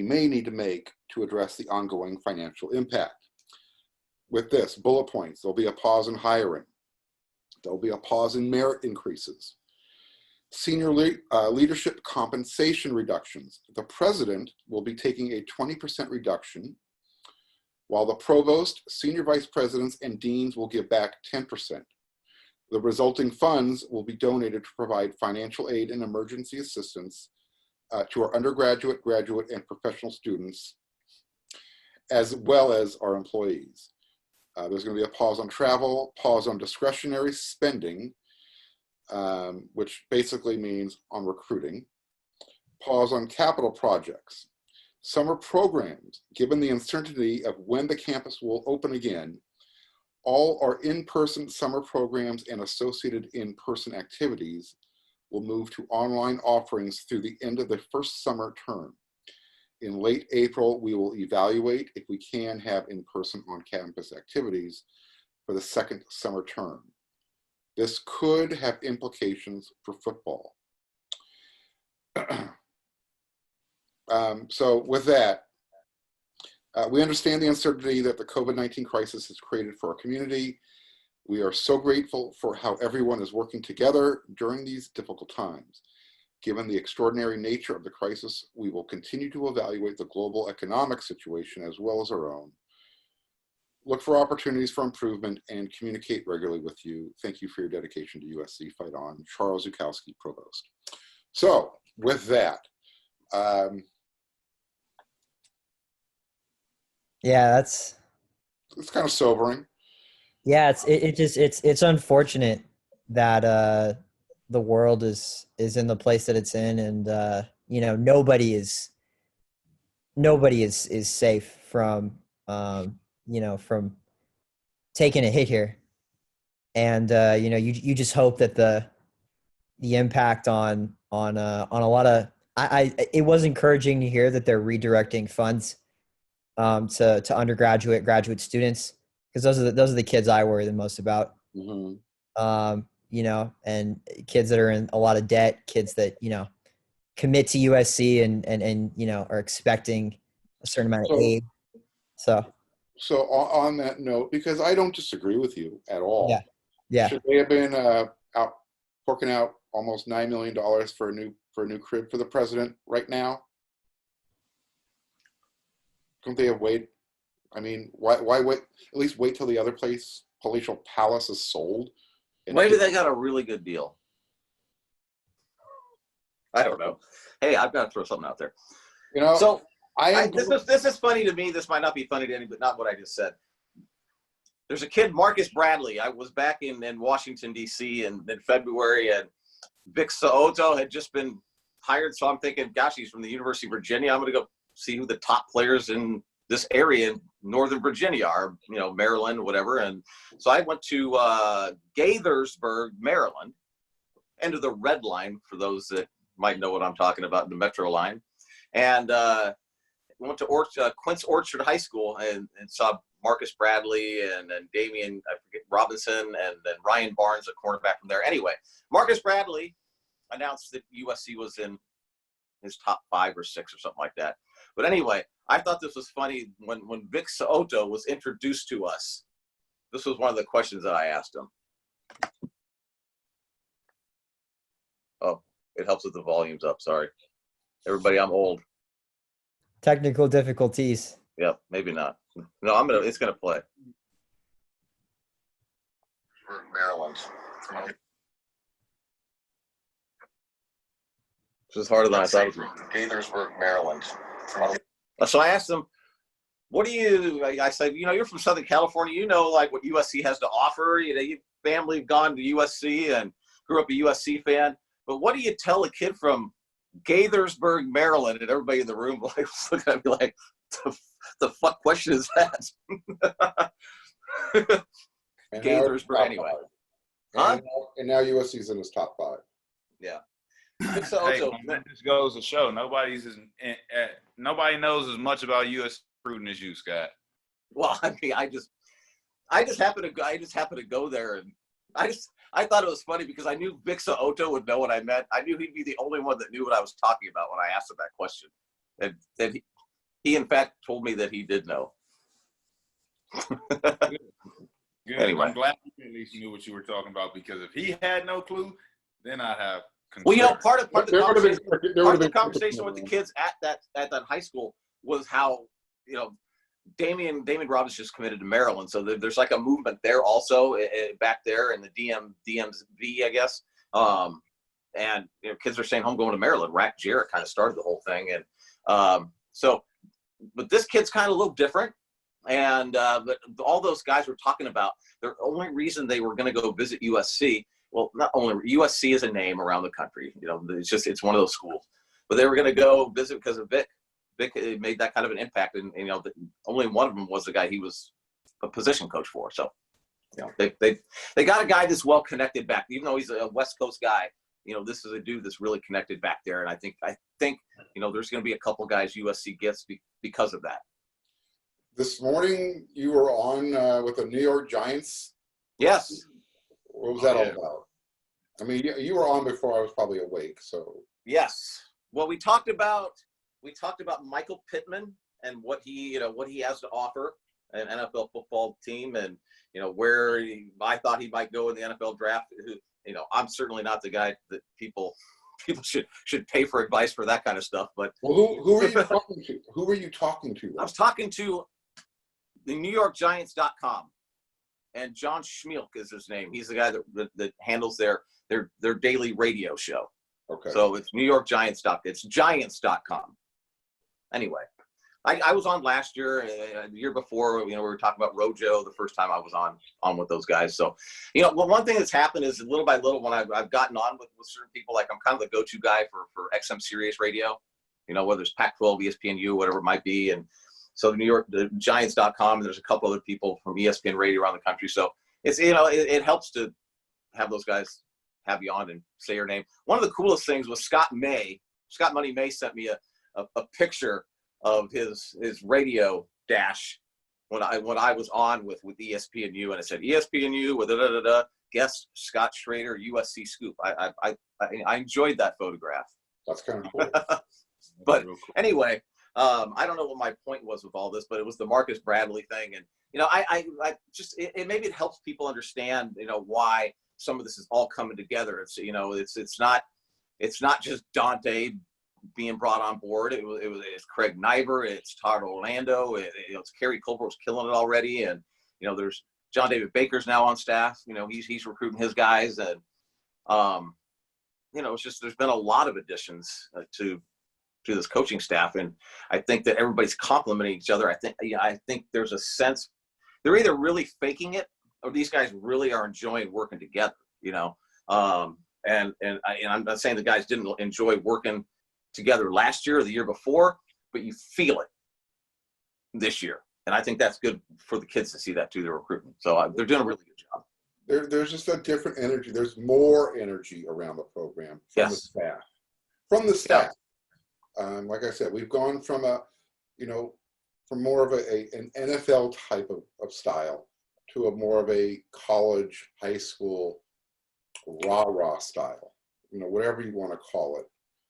Speaker 2: may need to make to address the ongoing financial impact. With this, bullet points, there'll be a pause in hiring. There'll be a pause in merit increases. Senior leadership compensation reductions. The president will be taking a 20% reduction, while the provost, senior vice presidents, and deans will give back 10%. The resulting funds will be donated to provide financial aid and emergency assistance to our undergraduate, graduate, and professional students, as well as our employees. There's going to be a pause on travel, pause on discretionary spending, which basically means on recruiting, pause on capital projects. Summer programs, given the uncertainty of when the campus will open again, all our in-person summer programs and associated in-person activities will move to online offerings through the end of the first summer term. In late April, we will evaluate if we can have in-person on-campus activities for the second summer term. This could have implications for football. So with that, we understand the uncertainty that the COVID-19 crisis has created for our community. We are so grateful for how everyone is working together during these difficult times. Given the extraordinary nature of the crisis, we will continue to evaluate the global economic situation as well as our own. Look for opportunities for improvement and communicate regularly with you. Thank you for your dedication to USC. Fight on. Charles Zukowski, Provost. So with that,
Speaker 3: Yeah, that's
Speaker 2: it's kind of sobering.
Speaker 3: yeah. It's unfortunate that the world is in the place that it's in, and you know, nobody is safe from you know, from taking a hit here. And you know, you just hope that the impact on a lot of it was encouraging to hear that they're redirecting funds to undergraduate, graduate students, because those are the kids I worry the most about.
Speaker 2: Mm-hmm.
Speaker 3: You know, and kids that are in a lot of debt, kids that, you know, commit to USC and you know, are expecting a certain amount of aid.
Speaker 2: So on that note, because I don't disagree with you at all.
Speaker 3: Yeah.
Speaker 2: Should they have been out forking out almost $9 million for a new crib for the president right now? Couldn't they have waited? I mean, why wait? At least wait till the other place, Palatial Palace, is sold.
Speaker 1: Maybe they got a really good deal. I don't know. Hey, I've got to throw something out there.
Speaker 2: You know,
Speaker 1: so this is funny to me. This might not be funny to anybody, but not what I just said. There's a kid, Marcus Bradley. I was back in Washington, D.C. in February, and Vic So'oto had just been hired. So I'm thinking, gosh, he's from the University of Virginia. I'm going to go see who the top players in this area in Northern Virginia are, you know, Maryland, whatever. And so I went to Gaithersburg, Maryland, end of the Red Line, for those that might know what I'm talking about, the Metro line. And went to Quince Orchard High School and saw Marcus Bradley and Damian, I forget, Robinson, and then Ryan Barnes, a cornerback from there. Anyway, Marcus Bradley announced that USC was in his top 5 or 6 or something like that. But anyway, I thought this was funny when Vic So'oto was introduced to us. This was one of the questions that I asked him. Oh, it helps with the volumes up. Sorry. Everybody, I'm old.
Speaker 3: Technical difficulties.
Speaker 1: Yep, maybe not. No, it's gonna play. Maryland. This is harder than I thought it was. Gaithersburg, Maryland. So I asked him, what do you? I said, you're from Southern California. You know, like what USC has to offer. Your family have gone to USC and grew up a USC fan. But what do you tell a kid from Gaithersburg, Maryland? And everybody in the room was looking at me like, the fuck question is that? Gaithersburg, anyway. Huh?
Speaker 2: And now USC's in his top 5.
Speaker 1: Yeah.
Speaker 4: That just goes to show nobody knows as much about U.S. recruiting as you, Scott.
Speaker 1: Well, I mean, I just happened to go there, and I thought it was funny because I knew Vic So'oto would know what I meant. I knew he'd be the only one that knew what I was talking about when I asked him that question, and that he in fact told me that he did know.
Speaker 4: Good.
Speaker 1: Anyway.
Speaker 4: I'm glad you at least knew what you were talking about, because if he had no clue, then I'd have concerns.
Speaker 1: Well, part of the conversation with the kids at that high school was how, Damien Robbins just committed to Maryland, so there's like a movement there also back there in the DMV, I guess. And kids are saying, "I'm going to Maryland." Rack Jarrett kind of started the whole thing, and but this kid's kind of a little different. And but all those guys were talking about the only reason they were going to go visit USC. Well, not only USC is a name around the country, it's one of those schools, but they were going to go visit because of Vic. Vic made that kind of an impact, and only one of them was the guy he was a position coach for. So, they got a guy that's well connected back, even though he's a West Coast guy. This is a dude that's really connected back there, and I think there's going to be a couple guys USC gets because of that.
Speaker 2: This morning you were on with the New York Giants.
Speaker 1: Yes.
Speaker 2: What was that all about? I mean, you were on before I was probably awake, so.
Speaker 1: Yes. Well, we talked about Michael Pittman and what he has to offer an NFL football team, and where I thought he might go in the NFL draft. I'm certainly not the guy that people should pay for advice for that kind of stuff. But
Speaker 2: who are you talking to? Who were you talking to?
Speaker 1: I was talking to the NewYorkGiants.com, and John Schmeelk is his name. He's the guy that handles their daily radio show.
Speaker 2: Okay.
Speaker 1: So it's NewYorkGiants.com. It's Giants.com. Anyway, I was on last year, the year before. We were talking about Rojo the first time I was on with those guys. So, one thing that's happened is little by little when I've gotten on with certain people, like I'm kind of the go-to guy for XM Sirius Radio. Whether it's Pac-12, ESPNU, whatever it might be, and so the Giants.com, and there's a couple other people from ESPN Radio around the country. So it's it helps to have those guys have you on and say your name. One of the coolest things was Scott Money May sent me a picture of his radio dash when I was on with ESPNU, and it said ESPNU with guest Scott Schrader, USC Scoop. I enjoyed that photograph.
Speaker 2: That's kind of cool.
Speaker 1: But anyway, I don't know what my point was with all this, but it was the Marcus Bradley thing, and I just maybe it helps people understand why some of this is all coming together. It's not just Dante being brought on board. It's Craig Nyber, it's Todd Orlando, it's Kerry Colbert's killing it already, and there's John David Baker's now on staff. He's recruiting his guys, and it's just there's been a lot of additions to this coaching staff, and I think that everybody's complimenting each other. I think there's a sense they're either really faking it or these guys really are enjoying working together. And I'm not saying the guys didn't enjoy working together last year or the year before, but you feel it this year, and I think that's good for the kids to see that too. They're recruiting, so they're doing a really good job.
Speaker 2: There's just a different energy. There's more energy around the program from the staff. From the staff. Like I said, we've gone from from more of an NFL type of style to a more of a college, high school, rah-rah style, whatever you want to call it.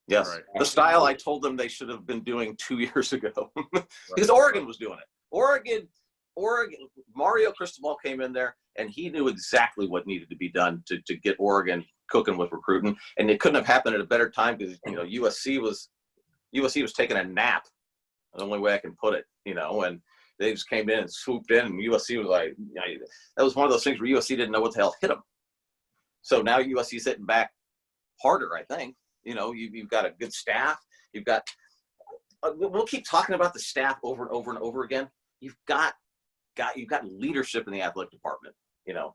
Speaker 1: Yes, right. The style I told them they should have been doing 2 years ago because Oregon was doing it. Oregon, Mario Cristobal came in there and he knew exactly what needed to be done to get Oregon cooking with recruiting, and it couldn't have happened at a better time because USC was taking a nap. The only way I can put it, and they just came in and swooped in, and USC was like, that was one of those things where USC didn't know what the hell hit them. So now USC's sitting back harder, I think. You've got a good staff. You've got we'll keep talking about the staff over and over and over again. you've got leadership in the athletic department,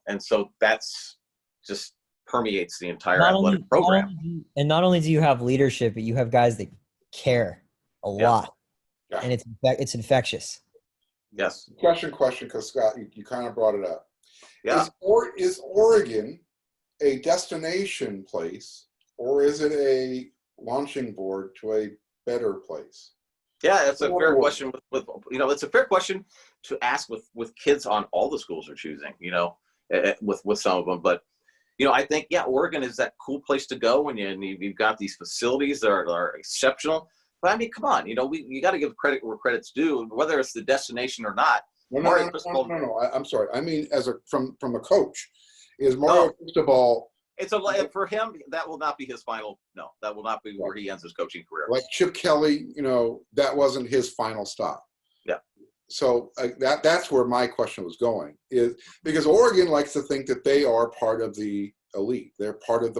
Speaker 1: and so that's just permeates the entire athletic program.
Speaker 3: Not only do you have leadership, but you have guys that care a lot,
Speaker 2: Yeah.
Speaker 3: and it's infectious.
Speaker 1: Yes.
Speaker 2: Question, because Scott, you kind of brought it up.
Speaker 1: Yeah.
Speaker 2: Is Oregon a destination place, or is it a launching board to a better place?
Speaker 1: Yeah, it's a fair question. It's a fair question to ask with kids on all the schools are choosing. With some of them, but I think Oregon is that cool place to go, and you've got these facilities that are exceptional. But I mean, come on, you got to give credit where credit's due, whether it's the destination or not.
Speaker 2: No. I'm sorry. I mean, from a coach, is Mario Cristobal?
Speaker 1: For him, that will not be his final. No, that will not be where he ends his coaching career.
Speaker 2: Like Chip Kelly, that wasn't his final stop.
Speaker 1: Yeah.
Speaker 2: So that's where my question was going, is because Oregon likes to think that they are part of the elite. They're part of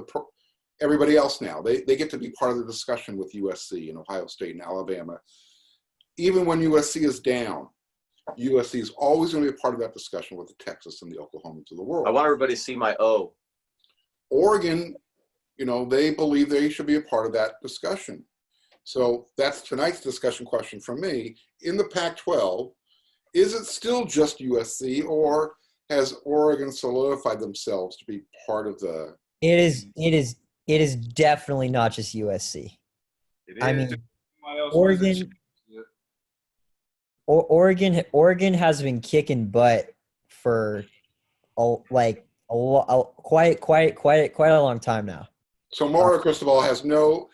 Speaker 2: everybody else now. They get to be part of the discussion with USC and Ohio State and Alabama. Even when USC is down, USC is always going to be a part of that discussion with the Texas and the Oklahomas of the world.
Speaker 1: I want everybody to see my O.
Speaker 2: Oregon, they believe they should be a part of that discussion. So that's tonight's discussion question from me. In the Pac-12, is it still just USC, or has Oregon solidified themselves to be part of the?
Speaker 3: It is definitely not just USC. I mean, Oregon has been kicking butt for quite a long time now.
Speaker 2: So Mario Cristobal has no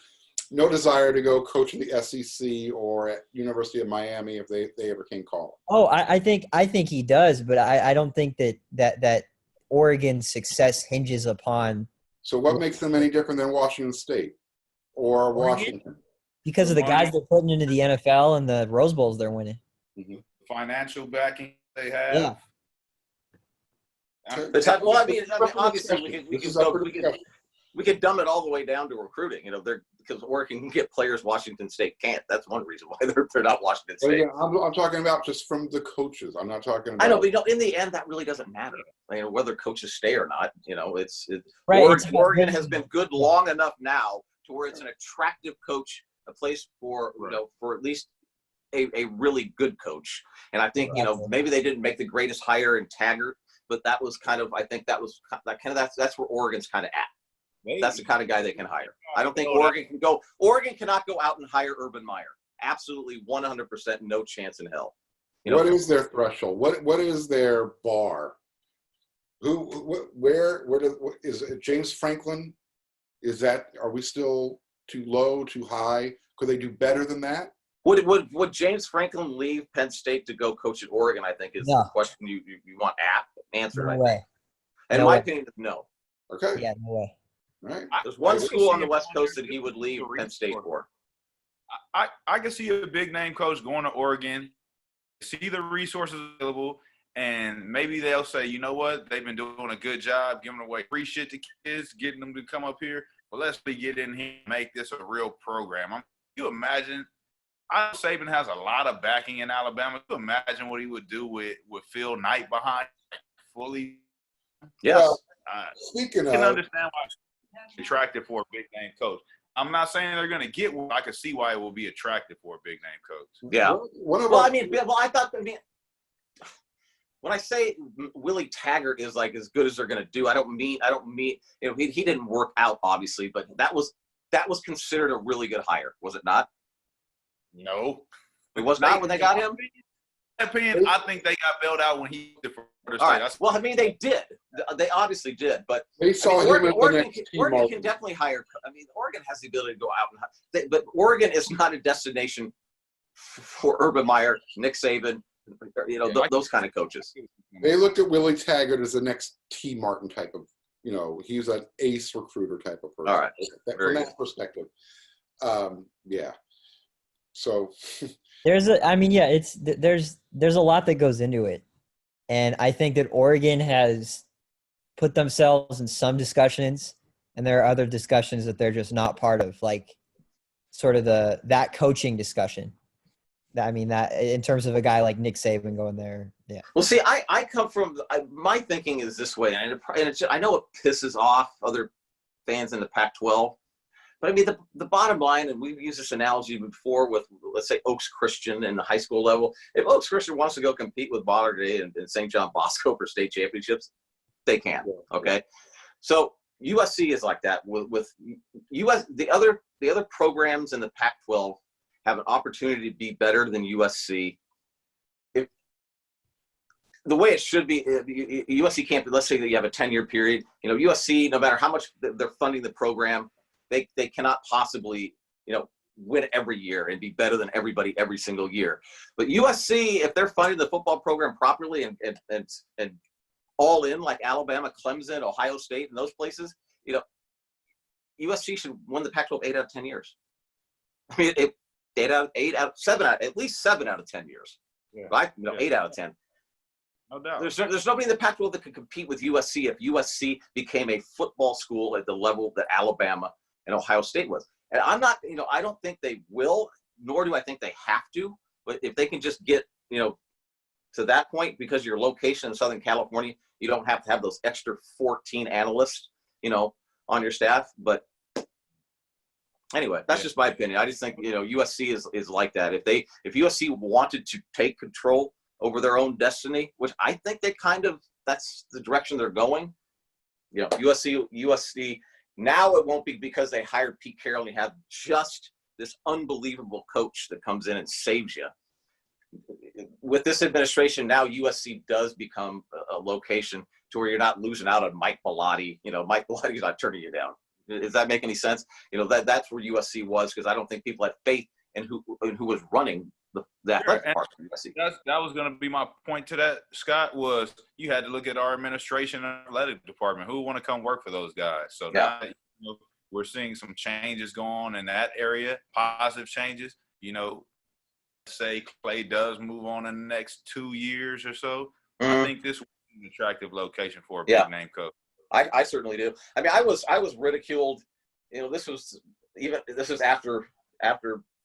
Speaker 2: desire to go coach in the SEC or at University of Miami if they ever came calling.
Speaker 3: Oh, I think he does, but I don't think that Oregon's success hinges upon.
Speaker 2: So what makes them any different than Washington State or Washington?
Speaker 3: Because of the guys they're putting into the NFL and the Rose Bowls they're winning.
Speaker 2: Mm-hmm.
Speaker 4: Financial backing they have.
Speaker 3: Yeah.
Speaker 1: Obviously, we could dumb it all the way down to recruiting. Because Oregon can get players Washington State can't. That's one reason why they're not Washington State.
Speaker 2: Again, I'm talking about just from the coaches. I'm not talking about.
Speaker 1: I know, but in the end, that really doesn't matter. Whether coaches stay or not.
Speaker 3: Right.
Speaker 1: Oregon has been good long enough now to where it's an attractive coach, a place for for at least a really good coach. And I think maybe they didn't make the greatest hire in Taggart, but that was that's where Oregon's kind of at. Maybe. That's the kind of guy they can hire. I don't think Oregon cannot go out and hire Urban Meyer. Absolutely 100% no chance in hell.
Speaker 2: What is their threshold? What is their bar? Where is it? James Franklin? Are we still too low, too high? Could they do better than that?
Speaker 1: Would James Franklin leave Penn State to go coach at Oregon? I think is the question you want answered.
Speaker 3: No way.
Speaker 1: In my opinion, no.
Speaker 2: Okay.
Speaker 3: Yeah, no way.
Speaker 2: Right.
Speaker 1: There's one school on the West Coast that he would leave Penn State for.
Speaker 4: I can see a big name coach going to Oregon, see the resources available, and maybe they'll say, you know what, they've been doing a good job giving away free shit to kids, getting them to come up here. But let's get in here and make this a real program. You imagine, I know Saban has a lot of backing in Alabama. You imagine what he would do with Phil Knight behind fully.
Speaker 1: Yes.
Speaker 2: Well, speaking
Speaker 4: I can
Speaker 2: of,
Speaker 4: understand why it's attractive for a big name coach. I'm not saying they're going to get one. I can see why it will be attractive for a big name coach.
Speaker 1: Yeah. When I say Willie Taggart is like as good as they're going to do, I don't mean he didn't work out obviously, but that was considered a really good hire, was it not?
Speaker 4: No,
Speaker 1: it was not when they got him.
Speaker 4: In my opinion, I think they got bailed out when he did for Florida State.
Speaker 1: Right. Well, I mean, they did. They obviously did, but
Speaker 2: they saw him at the next team.
Speaker 1: Oregon can definitely hire. I mean, Oregon has the ability to go out and but Oregon is not a destination for Urban Meyer, Nick Saban, those kind of coaches.
Speaker 2: They looked at Willie Taggart as the next T. Martin type of, he's an ace recruiter type of person.
Speaker 1: All right.
Speaker 2: From that perspective. Yeah. So
Speaker 3: there's a lot that goes into it. And I think that Oregon has put themselves in some discussions, and there are other discussions that they're just not part of, like sort of that coaching discussion. I mean, that in terms of a guy like Nick Saban going there, yeah.
Speaker 1: Well, see, I come from my thinking is this way, and I know it pisses off other fans in the Pac-12, but I mean the bottom line, and we've used this analogy before with, let's say, Oaks Christian in the high school level. If Oaks Christian wants to go compete with Botterday and St. John Bosco for state championships, they can. Okay, so USC is like that with US. The other programs in the Pac-12 have an opportunity to be better than USC. The way it should be, USC can't be, let's say that you have a 10-year period, USC, no matter how much they're funding the program, they cannot possibly, win every year and be better than everybody every single year. But USC, if they're funding the football program properly and all in, like Alabama, Clemson, Ohio State, and those places, USC should win the Pac-12 8 out of 10 years. I mean, at least 7 out of 10 years,
Speaker 4: Yeah.
Speaker 1: right?
Speaker 4: Yeah.
Speaker 1: 8 out of 10.
Speaker 4: No doubt.
Speaker 1: There's nobody in the Pac-12 that could compete with USC if USC became a football school at the level that Alabama and Ohio State was. And I'm not, I don't think they will, nor do I think they have to. But if they can just get, to that point, because your location in Southern California, you don't have to have those extra 14 analysts, on your staff. But anyway, that's just my opinion. I just think, USC is like that. If USC wanted to take control over their own destiny, which I think that's the direction they're going. USC, now it won't be because they hired Pete Carroll and you have just this unbelievable coach that comes in and saves you. With this administration, now USC does become a location to where you're not losing out on Mike Bellotti. Mike Bellotti's not turning you down. Does that make any sense? That's where USC was, because I don't think people had faith in who was running the athletic department of USC.
Speaker 4: That was going to be my point to that, Scott, was you had to look at our administration and athletic department. Who want to come work for those guys? So now we're seeing some changes going on in that area, positive changes. Say Clay does move on in the next 2 years or so.
Speaker 1: Mm-hmm.
Speaker 4: I think this was an attractive location for a big name coach.
Speaker 1: I certainly do. I mean, I was ridiculed. This was after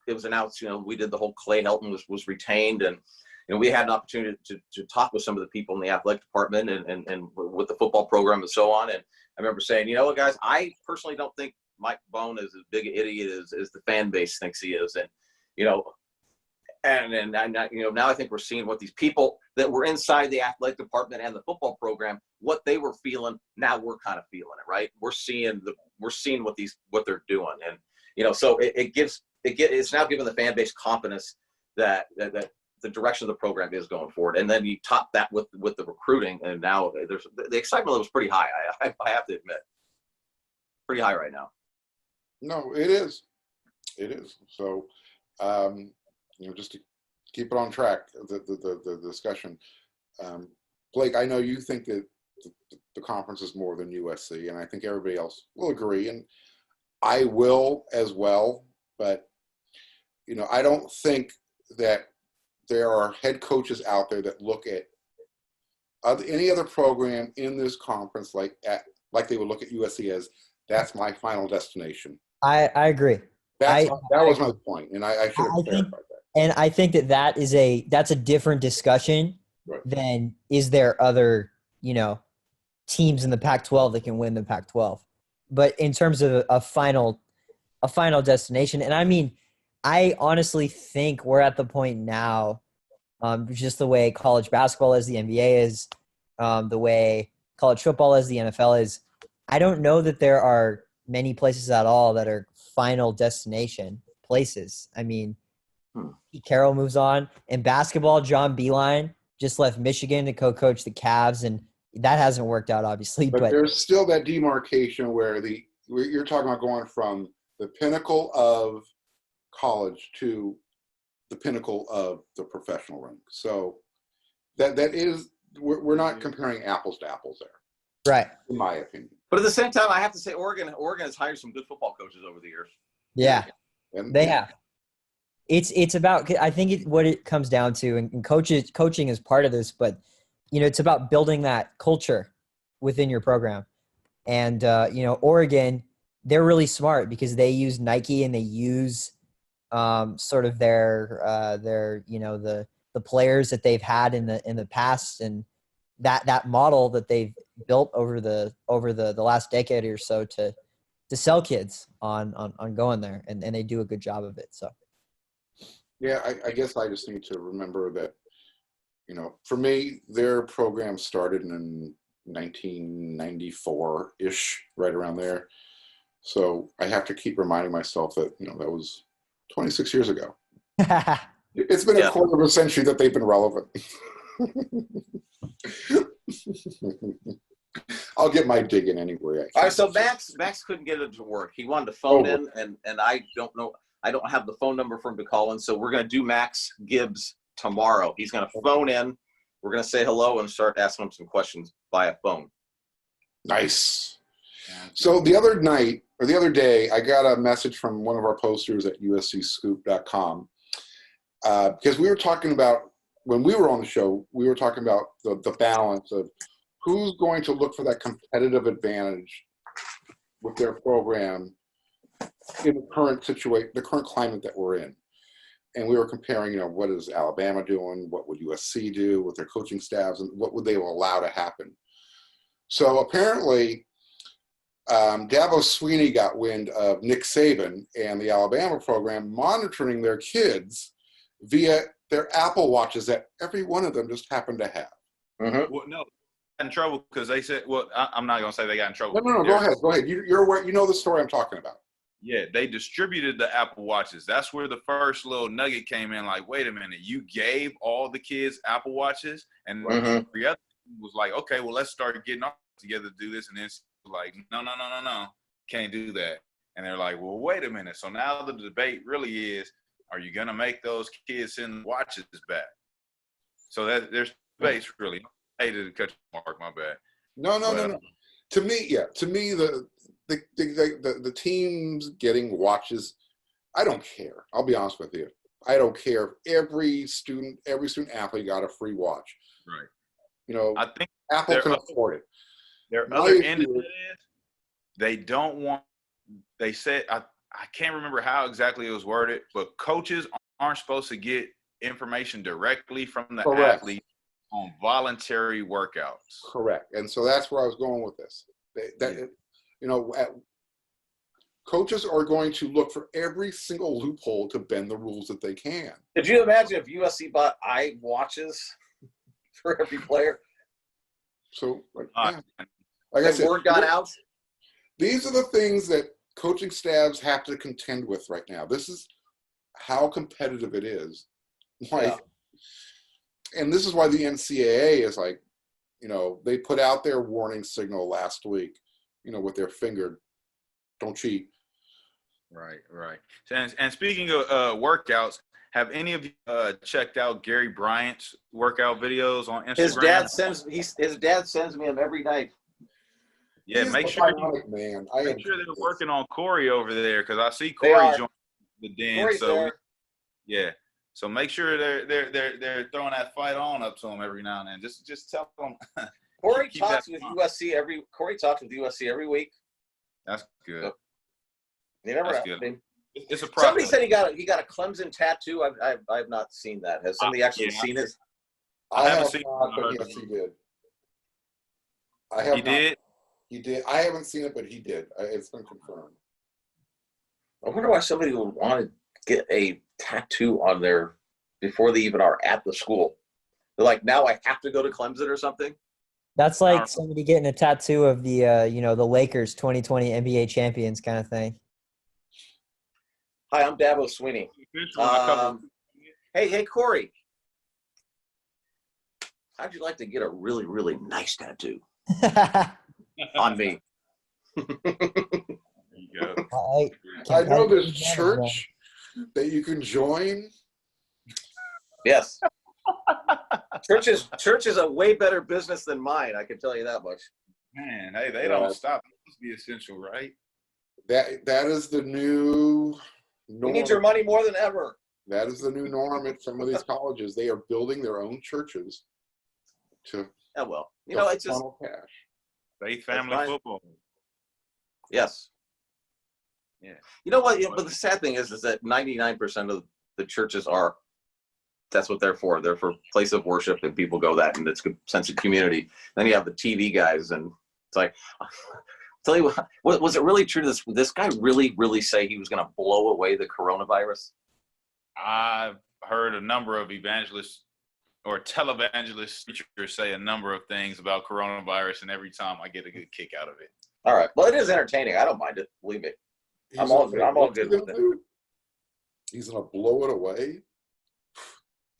Speaker 1: it was announced. We did the whole Clay Helton was retained, and we had an opportunity to talk with some of the people in the athletic department and with the football program and so on. And I remember saying, guys, I personally don't think Mike Bohn is as big an idiot as the fan base thinks he is, and And now I think we're seeing what these people that were inside the athletic department and the football program, what they were feeling. Now we're kind of feeling it, right? We're seeing what they're doing, and so it's now giving the fan base confidence that the direction of the program is going forward. And then you top that with the recruiting, and now the excitement level is pretty high. I have to admit, pretty high right now.
Speaker 2: No, it is. So. Just to keep it on track, the discussion. Blake, I know you think that the conference is more than USC, and I think everybody else will agree, and I will as well. But I don't think that there are head coaches out there that look at any other program in this conference like they would look at USC as that's my final destination.
Speaker 3: I agree.
Speaker 2: That was my point, and I should have clarified that.
Speaker 3: And I think that's a different discussion than is there other, teams in the Pac-12 that can win the Pac-12. But in terms of a final destination, and I mean, I honestly think we're at the point now, just the way college basketball is, the NBA is, the way college football is, the NFL is. I don't know that there are many places at all that are final destination places. I mean, Pete Carroll moves on. In basketball, John Beilein just left Michigan to co-coach the Cavs, and that hasn't worked out, obviously.
Speaker 2: But there's still that demarcation where you're talking about going from the pinnacle of college to the pinnacle of the professional rank. So that is we're not comparing apples to apples there,
Speaker 3: right?
Speaker 2: In my opinion.
Speaker 1: But at the same time, I have to say Oregon has hired some good football coaches over the years.
Speaker 3: Yeah, they have. It's about, I think what it comes down to, and coaching is part of this, but it's about building that culture within your program. And Oregon, they're really smart because they use Nike and they use sort of their the players that they've had in the past, and that model that they've built over the last decade or so to sell kids on going there, and they do a good job of it. So
Speaker 2: Yeah, I guess I just need to remember that, for me, their program started in 1994-ish, right around there. So I have to keep reminding myself that, that was 26 years ago. It's been a quarter of a century that they've been relevant. I'll get my dig in anywhere I can.
Speaker 1: All right, so Max couldn't get it to work. He wanted to phone in, and I don't know. I don't have the phone number for him to call in, so we're going to do Max Gibbs tomorrow. He's going to phone in. We're going to say hello and start asking him some questions via phone.
Speaker 2: Nice. So the other day, I got a message from one of our posters at uscscoop.com because we were talking about, when we were on the show, we were talking about the balance of who's going to look for that competitive advantage with their program in the current situation, the current climate that we're in. And we were comparing, what is Alabama doing? What would USC do with their coaching staffs? And what would they allow to happen? So apparently, Dabo Sweeney got wind of Nick Saban and the Alabama program monitoring their kids via their Apple Watches that every one of them just happened to have.
Speaker 1: Mm-hmm.
Speaker 4: Well, no, in trouble because they said, well, I'm not going to say they got in trouble.
Speaker 2: No, go ahead. You're aware, you know the story I'm talking about.
Speaker 4: Yeah, they distributed the Apple Watches. That's where the first little nugget came in. Like, wait a minute, you gave all the kids Apple Watches, and the other was like, okay, well, let's start getting all together to do this, and then like, no, can't do that. And they're like, well, wait a minute. So now the debate really is, are you gonna make those kids send watches back? So that there's debates really. I hated to cut you, Mark. My bad.
Speaker 2: No. To me, the teams getting watches, I don't care. I'll be honest with you. I don't care if every student athlete got a free watch.
Speaker 4: Right.
Speaker 2: I
Speaker 4: think
Speaker 2: Apple can afford it.
Speaker 4: Their other end of it is they don't want. They said I can't remember how exactly it was worded, but coaches aren't supposed to get information directly from the athlete on voluntary workouts.
Speaker 2: Correct. And so that's where I was going with this. Coaches are going to look for every single loophole to bend the rules that they can.
Speaker 1: Could you imagine if USC bought iWatches for every player?
Speaker 2: So, like I said,
Speaker 1: word got out.
Speaker 2: These are the things that coaching staffs have to contend with right now. This is how competitive it is. And this is why the NCAA is like, they put out their warning signal last week, with their finger, don't cheat.
Speaker 4: Right. And speaking of workouts, have any of you checked out Gary Bryant's workout videos on Instagram?
Speaker 1: His dad sends me them every night.
Speaker 4: Yeah, make sure they're working on Corey over there because I see Corey join the den.
Speaker 1: Corey's there.
Speaker 4: So make sure they're throwing that fight on up to him every now and then. Just tell them.
Speaker 1: Corey talks with USC every week.
Speaker 4: That's good.
Speaker 1: So, you never
Speaker 4: That's
Speaker 1: know.
Speaker 4: good.
Speaker 1: I mean,
Speaker 4: it's a problem.
Speaker 1: somebody said he got a Clemson tattoo. I've not seen that. Has somebody actually seen it?
Speaker 2: I haven't seen it, but yes, he did. He did. I haven't seen it, but he did. It's been confirmed.
Speaker 1: I wonder why somebody would want to get a tattoo on there before they even are at the school. They're like, now I have to go to Clemson or something.
Speaker 3: That's like somebody getting a tattoo of the the Lakers 2020 NBA champions kind of thing.
Speaker 1: Hi, I'm Dabo Sweeney. Hey, Corey. How'd you like to get a really, really nice tattoo on me?
Speaker 4: There you go.
Speaker 2: I know this church that you can join.
Speaker 1: Yes. Church is a way better business than mine. I can tell you that much.
Speaker 4: Man, hey, they don't stop. It must be essential, right?
Speaker 2: That is the new norm.
Speaker 1: You need your money more than ever.
Speaker 2: That is the new norm at some of these colleges. They are building their own churches to.
Speaker 1: Yeah, well, it's just
Speaker 2: cash.
Speaker 4: Faith family football.
Speaker 1: Yes. You know what? Yeah, but the sad thing is that 99% of the churches are. That's what they're for. They're for place of worship, and people go that, and it's a sense of community. Then you have the TV guys, and it's like, tell you what, was it really true to this guy really say he was going to blow away the coronavirus?
Speaker 4: I've heard a number of evangelists or televangelists preachers say a number of things about coronavirus, and every time I get a good kick out of it.
Speaker 1: All right. Well, it is entertaining. I don't mind it. Believe me. I'm all good with it.
Speaker 2: He's gonna blow it away.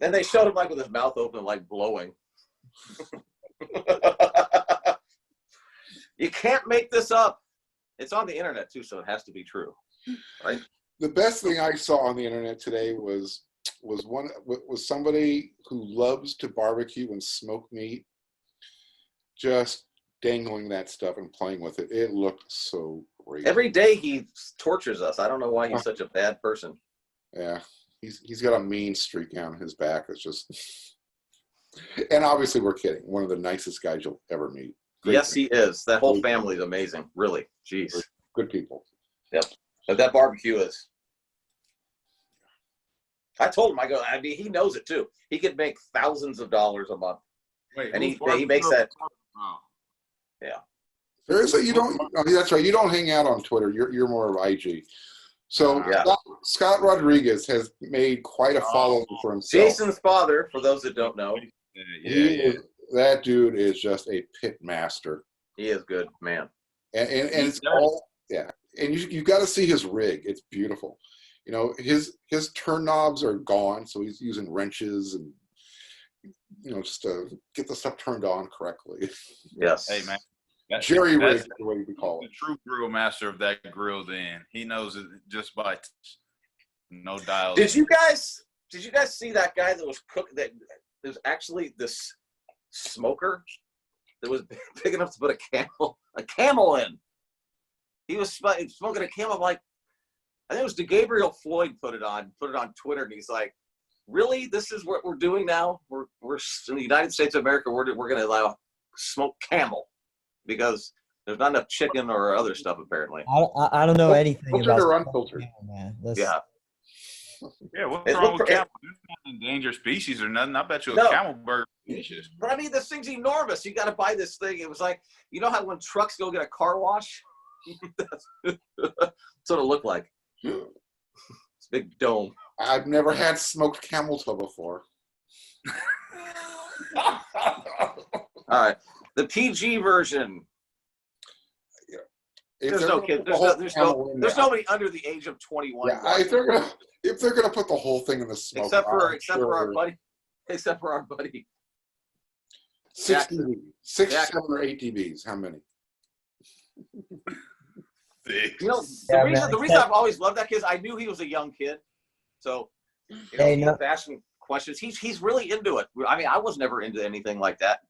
Speaker 1: Then they showed him like with his mouth open, like blowing. You can't make this up. It's on the internet too, so it has to be true, right?
Speaker 2: The best thing I saw on the internet today was somebody who loves to barbecue and smoke meat, just dangling that stuff and playing with it. It looked so great.
Speaker 1: Every day he tortures us. I don't know why he's such a bad person.
Speaker 2: Yeah, he's got a mean streak down his back. It's just, and obviously we're kidding. One of the nicest guys you'll ever meet. Great
Speaker 1: Yes,
Speaker 2: people.
Speaker 1: he is. That whole family is amazing. Really. Jeez.
Speaker 2: Good people.
Speaker 1: Yep. But that barbecue is. I told him, I mean, he knows it too. He could make thousands of dollars a month.
Speaker 4: Wait,
Speaker 1: And he makes that. Yeah.
Speaker 2: Seriously, you don't. Oh, that's right. You don't hang out on Twitter. You're more of IG. So
Speaker 1: Yeah.
Speaker 2: Scott Rodriguez has made quite a following for himself.
Speaker 1: Jason's father, for those that don't know,
Speaker 2: That dude is just a pit master,
Speaker 1: he is good, man.
Speaker 2: and it's all And you got to see his rig. It's beautiful. You know, his turn knobs are gone, so he's using wrenches and just to get the stuff turned on correctly.
Speaker 1: Yes.
Speaker 4: Hey, man.
Speaker 2: Jerry rig
Speaker 4: That's
Speaker 2: is the way we call
Speaker 4: the
Speaker 2: it.
Speaker 4: true grill master of that grill. Then he knows it just by touch. No dial.
Speaker 1: Did you guys see that guy that was cooking? That there's actually this smoker that was big enough to put a camel in. He was smoking a camel. Like, I think it was DeGabriel Floyd put it on Twitter, and he's like, "Really? This is what we're doing now? We're in the United States of America. We're going to allow smoked camel because there's not enough chicken or other stuff apparently."
Speaker 3: I don't know anything
Speaker 2: Filtered
Speaker 3: about
Speaker 2: or
Speaker 3: smoked
Speaker 2: unfiltered?
Speaker 3: camel, man. That's-
Speaker 1: Yeah.
Speaker 4: Yeah, what's
Speaker 1: It
Speaker 4: wrong
Speaker 1: looked
Speaker 4: with
Speaker 1: pre-
Speaker 4: camel? They're not an endangered species or nothing. I bet you a
Speaker 1: No.
Speaker 4: camel burger is delicious.
Speaker 1: But I mean, this thing's enormous. You got to buy this thing. It was like, you know how when trucks go get a car wash? That's what it looked like. It's a big dome.
Speaker 2: I've never had smoked camel toe before.
Speaker 1: All right. The PG version.
Speaker 2: If
Speaker 1: There's
Speaker 2: they're
Speaker 1: no
Speaker 2: gonna
Speaker 1: kid.
Speaker 2: put the whole camel in
Speaker 1: There's
Speaker 2: there,
Speaker 1: nobody under the age of 21.
Speaker 2: yeah, if they're gonna put the whole thing in the smoke,
Speaker 1: except for our
Speaker 2: sure.
Speaker 1: buddy. Except for our buddy.
Speaker 2: 6
Speaker 1: Jackson.
Speaker 2: dBs, 6,
Speaker 1: Jackson.
Speaker 2: 7, or 8 dBs. How many?
Speaker 1: You know,
Speaker 3: Yeah,
Speaker 1: the
Speaker 3: man.
Speaker 1: reason I've always loved that kid is I knew he was a young kid. So,
Speaker 3: Hey,
Speaker 1: he
Speaker 3: no-
Speaker 1: was asking questions. He's really into it. I mean, I was never into anything like that.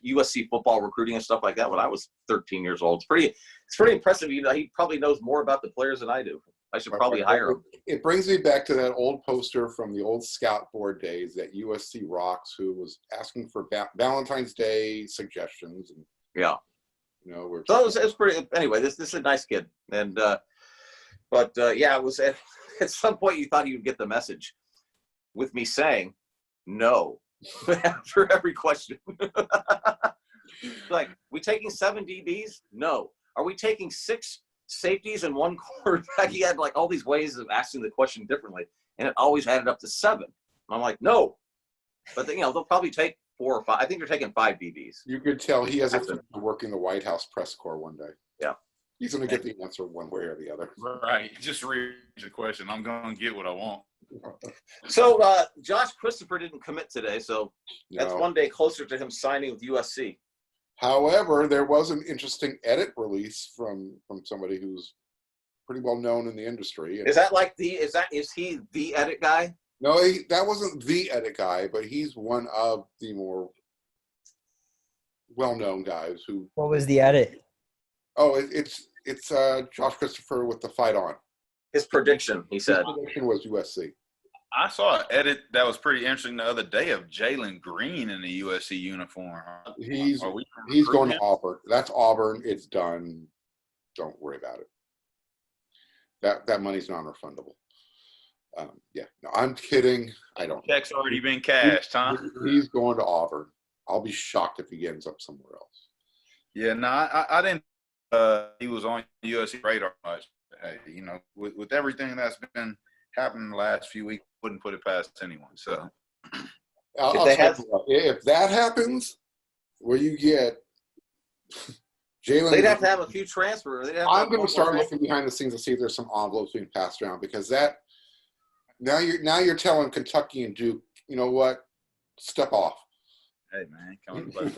Speaker 1: USC football recruiting and stuff like that when I was 13 years old. It's pretty impressive. You know, he probably knows more about the players than I do. I should probably hire him.
Speaker 2: It brings me back to that old poster from the old scout board days that USC Rocks, who was asking for Valentine's Day suggestions. And,
Speaker 1: Yeah.
Speaker 2: we're
Speaker 1: So it's pretty. Anyway, this is a nice kid, and yeah, it was at some point you thought he would get the message with me saying no after every question. Like, we taking 7 DBs? No. Are we taking 6 safeties and 1 quarterback? He had like all these ways of asking the question differently, and it always added up to 7. And I'm like, no. But they'll probably take 4 or 5. I think they're taking 5 DBs.
Speaker 2: You could tell he has a
Speaker 1: Jackson.
Speaker 2: future working the White House press corps one day.
Speaker 1: Yeah.
Speaker 2: He's going to get the answer one way or the other.
Speaker 4: Right. Just read the question. I'm going to get what I want.
Speaker 1: So Josh Christopher didn't commit today, so that's
Speaker 2: No.
Speaker 1: one day closer to him signing with USC.
Speaker 2: However, there was an interesting edit release from somebody who's pretty well known in the industry. And
Speaker 1: Is that like is he the edit guy?
Speaker 2: no, that wasn't the edit guy, but he's one of the more well-known guys who.
Speaker 3: What was the edit?
Speaker 2: Oh, it's Josh Christopher with the fight on.
Speaker 1: His prediction, he said.
Speaker 2: His prediction was USC.
Speaker 4: I saw an edit that was pretty interesting the other day of Jalen Green in the USC uniform.
Speaker 2: He's
Speaker 4: Are we
Speaker 2: going
Speaker 4: recruiting
Speaker 2: to
Speaker 4: him?
Speaker 2: Auburn. That's Auburn. It's done. Don't worry about it. That money's non-refundable. Yeah, no, I'm kidding. I don't know.
Speaker 4: Check's already been cashed, huh?
Speaker 2: He's going to Auburn. I'll be shocked if he ends up somewhere else.
Speaker 4: Yeah, no, I didn't. He was on USC radar much. Hey, you know, with everything that's been happening the last few weeks, wouldn't put it past anyone. So,
Speaker 2: I'll
Speaker 1: they
Speaker 2: tell
Speaker 1: had-
Speaker 2: you what, if that happens, where you get Jalen,
Speaker 1: They'd have to have a few transfers.
Speaker 2: I'm going to start looking behind the scenes to see if there's some envelopes being passed around, because that now you're telling Kentucky and Duke, you know what, step off.
Speaker 4: hey, man, come on, play.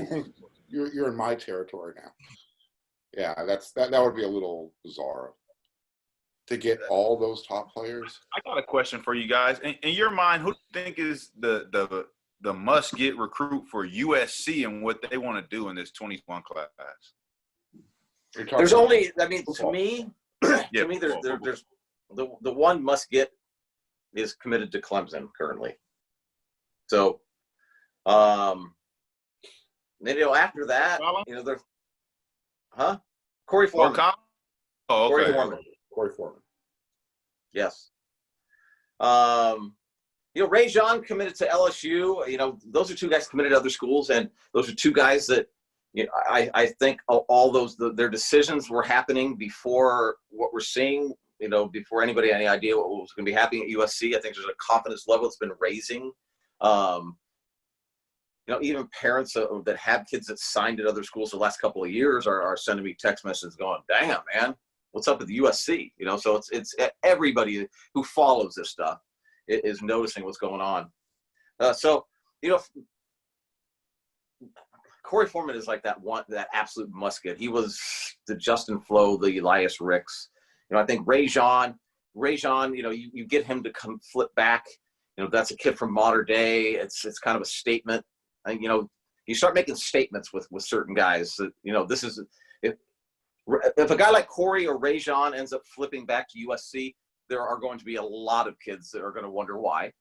Speaker 2: You're in my territory now. Yeah, that would be a little bizarre to get all those top players.
Speaker 4: I got a question for you guys. In your mind, who do you think is the must-get recruit for USC and what they want to do in this 21 class?
Speaker 1: There's only, I mean, to me,
Speaker 4: Yeah,
Speaker 1: there's the one must get is committed to Clemson currently. So, then, after that, there's, Corey Foreman.
Speaker 4: Oh,
Speaker 1: Corey
Speaker 4: okay.
Speaker 1: Foreman.
Speaker 2: Corey Foreman.
Speaker 1: Yes. Ray Jean committed to LSU. Those are two guys committed to other schools, and those are two guys that, I think all those their decisions were happening before what we're seeing. Before anybody had any idea what was going to be happening at USC. I think there's a confidence level that's been raising. Even parents that have kids that signed at other schools the last couple of years are sending me text messages going, "Damn, man, what's up with the USC?" So it's everybody who follows this stuff is noticing what's going on. Corey Foreman is like that absolute must get. He was the Justin Flo, the Elias Ricks. I think Ray Jean, you get him to come flip back. That's a kid from modern day. It's kind of a statement. And, you start making statements with certain guys that, this is if a guy like Corey or Ray Jean ends up flipping back to USC, there are going to be a lot of kids that are going to wonder why,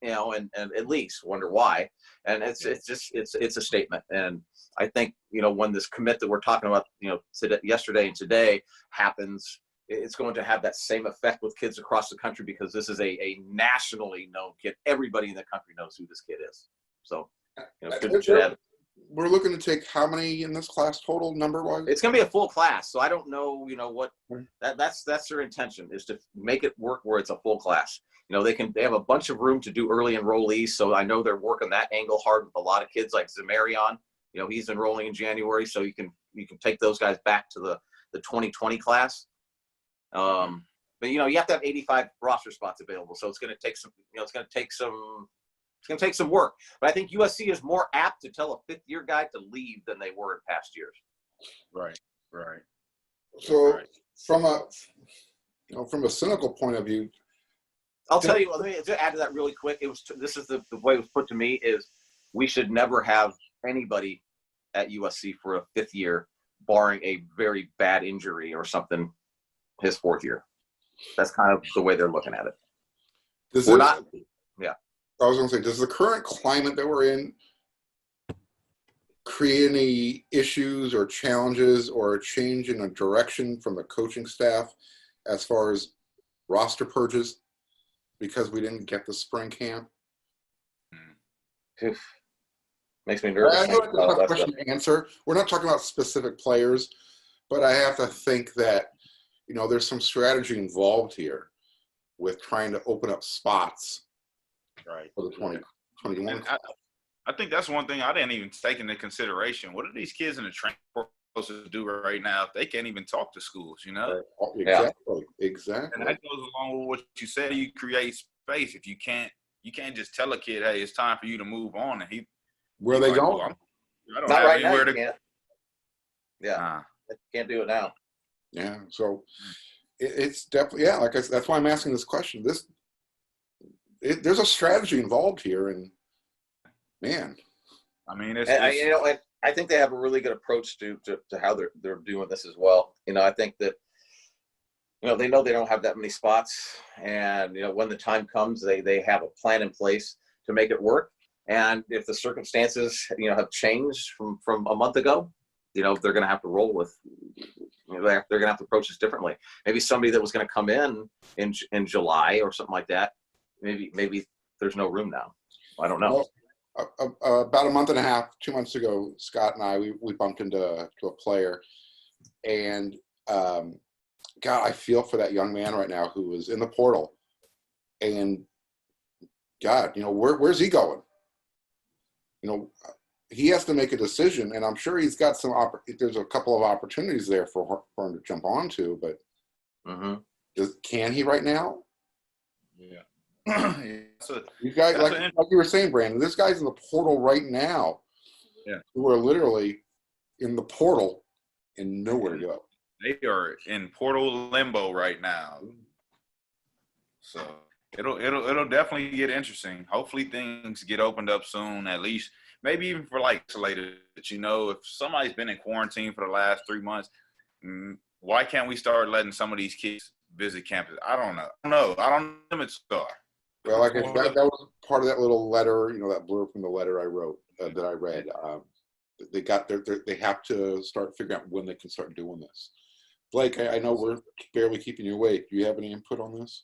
Speaker 1: and at least wonder why. And it's a statement. And I think, when this commit that we're talking about, yesterday and today happens, it's going to have that same effect with kids across the country, because this is a nationally known kid. Everybody in the country knows who this kid is. So,
Speaker 2: we're looking to take how many in this class total, number-wise?
Speaker 1: It's going to be a full class. So I don't know, what that's their intention, is to make it work where it's a full class. They have a bunch of room to do early enrollees. So I know they're working that angle hard with a lot of kids like Zamarion. He's enrolling in January, so you can take those guys back to the 2020 class. But you have to have 85 roster spots available. So it's going to take some, it's going to take some work. But I think USC is more apt to tell a fifth-year guy to leave than they were in past years.
Speaker 4: Right.
Speaker 2: So from a cynical point of view,
Speaker 1: I'll tell you, let me to add to that really quick. This is the way it was put to me is we should never have anybody at USC for a fifth year, barring a very bad injury or something, his fourth year. That's kind of the way they're looking at it.
Speaker 2: I was going to say, does the current climate that we're in create any issues or challenges or a change in a direction from the coaching staff as far as roster purges because we didn't get the spring camp?
Speaker 1: Makes me nervous.
Speaker 2: I know it's a tough question to answer. We're not talking about specific players, but I have to think that, there's some strategy involved here with trying to open up spots.
Speaker 4: Right.
Speaker 2: For the 2021.
Speaker 4: I think that's one thing I didn't even take into consideration. What are these kids in the training supposed to do right now if they can't even talk to schools,
Speaker 2: Exactly.
Speaker 4: And that goes along with what you said. You create space. If you can't just tell a kid, hey, it's time for you to move on. And
Speaker 2: where are they going?
Speaker 4: Well, I don't
Speaker 1: Not
Speaker 4: have
Speaker 1: right now.
Speaker 4: anywhere to
Speaker 1: Can't. Yeah. Can't do it now.
Speaker 2: Yeah. So it's definitely, like I said, that's why I'm asking this question. There's a strategy involved here, and man,
Speaker 4: I mean,
Speaker 1: I think they have a really good approach to how they're doing this as well. I think that they know they don't have that many spots, and when the time comes, they have a plan in place to make it work. And if the circumstances have changed from a month ago, they're going to have to roll with. They're going to have to approach this differently. Maybe somebody that was going to come in July or something like that. Maybe there's no room now. I don't know.
Speaker 2: Well, about a month and a half, 2 months ago, Scott and I we bumped into a player, and God, I feel for that young man right now who is in the portal, and God, where's he going? He has to make a decision, and I'm sure he's got there's a couple of opportunities there for him to jump onto, but can he right now?
Speaker 4: Yeah.
Speaker 2: You guys, like you were saying, Brandon, this guy's in the portal right now.
Speaker 4: Yeah.
Speaker 2: Who are literally in the portal and nowhere to go.
Speaker 4: They are in portal limbo right now. So it'll definitely get interesting. Hopefully things get opened up soon, at least maybe even for like isolated. If somebody's been in quarantine for the last 3 months, why can't we start letting some of these kids visit campus? I don't know. I don't know limit star.
Speaker 2: Well, like that was part of that little letter, that blurb from the letter I wrote that I read. They have to start figuring out when they can start doing this. Blake, I know we're barely keeping you awake. Do you have any input on this?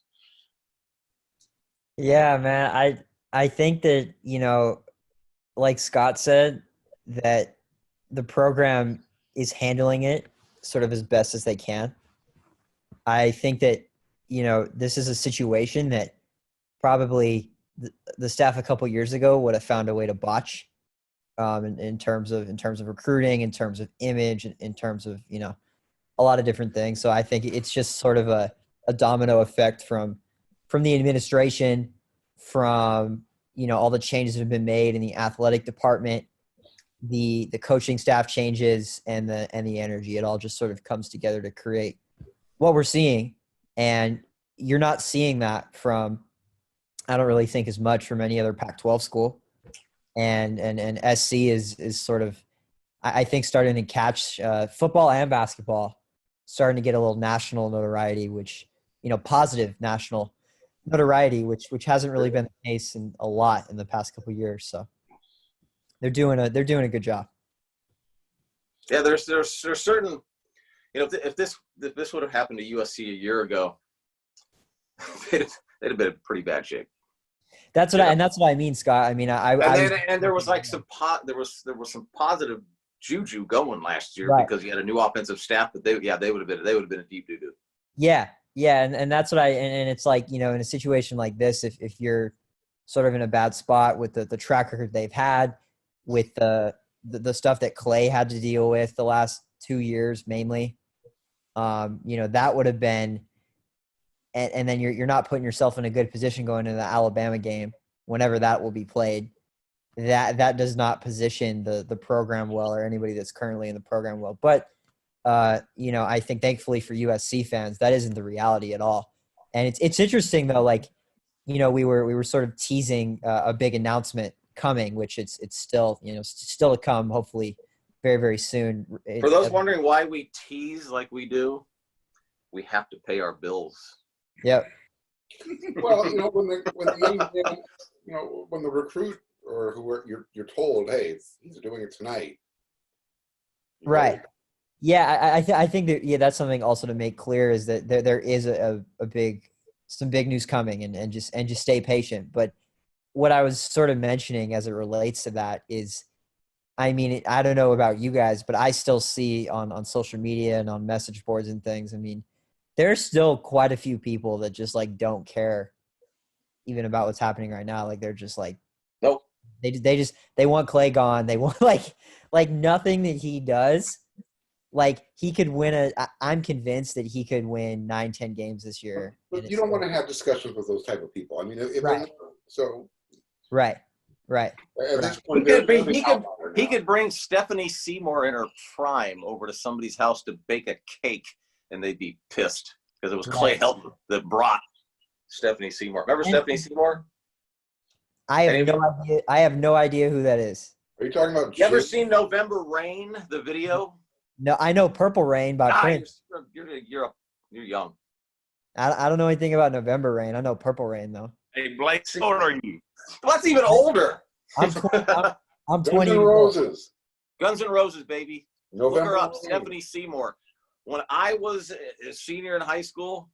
Speaker 3: Yeah, man. I think that, like Scott said, that the program is handling it sort of as best as they can. I think that, this is a situation that probably the staff a couple years ago would have found a way to botch in terms of recruiting, in terms of image, in terms of, a lot of different things. So I think it's just sort of a domino effect from the administration, from, all the changes that have been made in the athletic department, the coaching staff changes, and the energy. It all just sort of comes together to create what we're seeing. And you're not seeing that from, I don't really think as much from any other Pac-12 school. And SC is sort of, I think, starting to catch football and basketball, starting to get a little national notoriety, which, positive national notoriety, which hasn't really been the case in a lot in the past couple of years. So they're doing a good job.
Speaker 1: Yeah, there's certain, if this would have happened to USC a year ago, they'd have been in pretty bad shape.
Speaker 3: That's what I mean, Scott. I mean,
Speaker 1: there was like there was some positive juju going last year,
Speaker 3: right,
Speaker 1: because you had a new offensive staff, but they would have been a deep doo-doo.
Speaker 3: Yeah, and that's what and it's like, in a situation like this, if you're sort of in a bad spot with the track record they've had, with the stuff that Clay had to deal with the last 2 years mainly, that would have been. And then you're not putting yourself in a good position going into the Alabama game, whenever that will be played. That does not position the program well, or anybody that's currently in the program well. But I think thankfully for USC fans, that isn't the reality at all. And it's interesting though. Like, we were sort of teasing a big announcement coming, which it's still still to come, hopefully very, very soon.
Speaker 1: For those wondering why we tease like we do, we have to pay our bills.
Speaker 3: Yep.
Speaker 2: Well, when the young man, when the recruit or you're told, hey, he's doing it tonight.
Speaker 3: Right. Yeah, I think that that's something also to make clear, is that there is some big news coming, and just stay patient. But what I was sort of mentioning as it relates to that is, I mean, I don't know about you guys, but I still see on social media and on message boards and things, I mean, there's still quite a few people that just like don't care even about what's happening right now. Like, they're just like,
Speaker 1: nope.
Speaker 3: They want Clay gone. They want like nothing that he does. Like, he could win I'm convinced that he could win 9-10 games this year.
Speaker 2: But you don't want to have discussions with those type of people. I mean,
Speaker 3: right.
Speaker 2: So.
Speaker 3: Right.
Speaker 2: At this point,
Speaker 1: he could bring Stephanie Seymour in her prime over to somebody's house to bake a cake, and they'd be pissed because it was Clay Helton that brought Stephanie Seymour. Remember Stephanie Seymour?
Speaker 3: I have no idea who that is.
Speaker 2: Are you talking about?
Speaker 1: You ever seen November Rain, the video?
Speaker 3: No, I know Purple Rain by Prince.
Speaker 1: You're young.
Speaker 3: I don't know anything about November Rain. I know Purple Rain though.
Speaker 4: Hey, Blake, how old are you?
Speaker 1: Well, that's even older.
Speaker 3: I'm 20.
Speaker 2: Guns N' Roses.
Speaker 1: Guns N' Roses, baby. Look
Speaker 2: November.
Speaker 1: her up,
Speaker 2: 9th.
Speaker 1: Stephanie Seymour. When I was a senior in high school,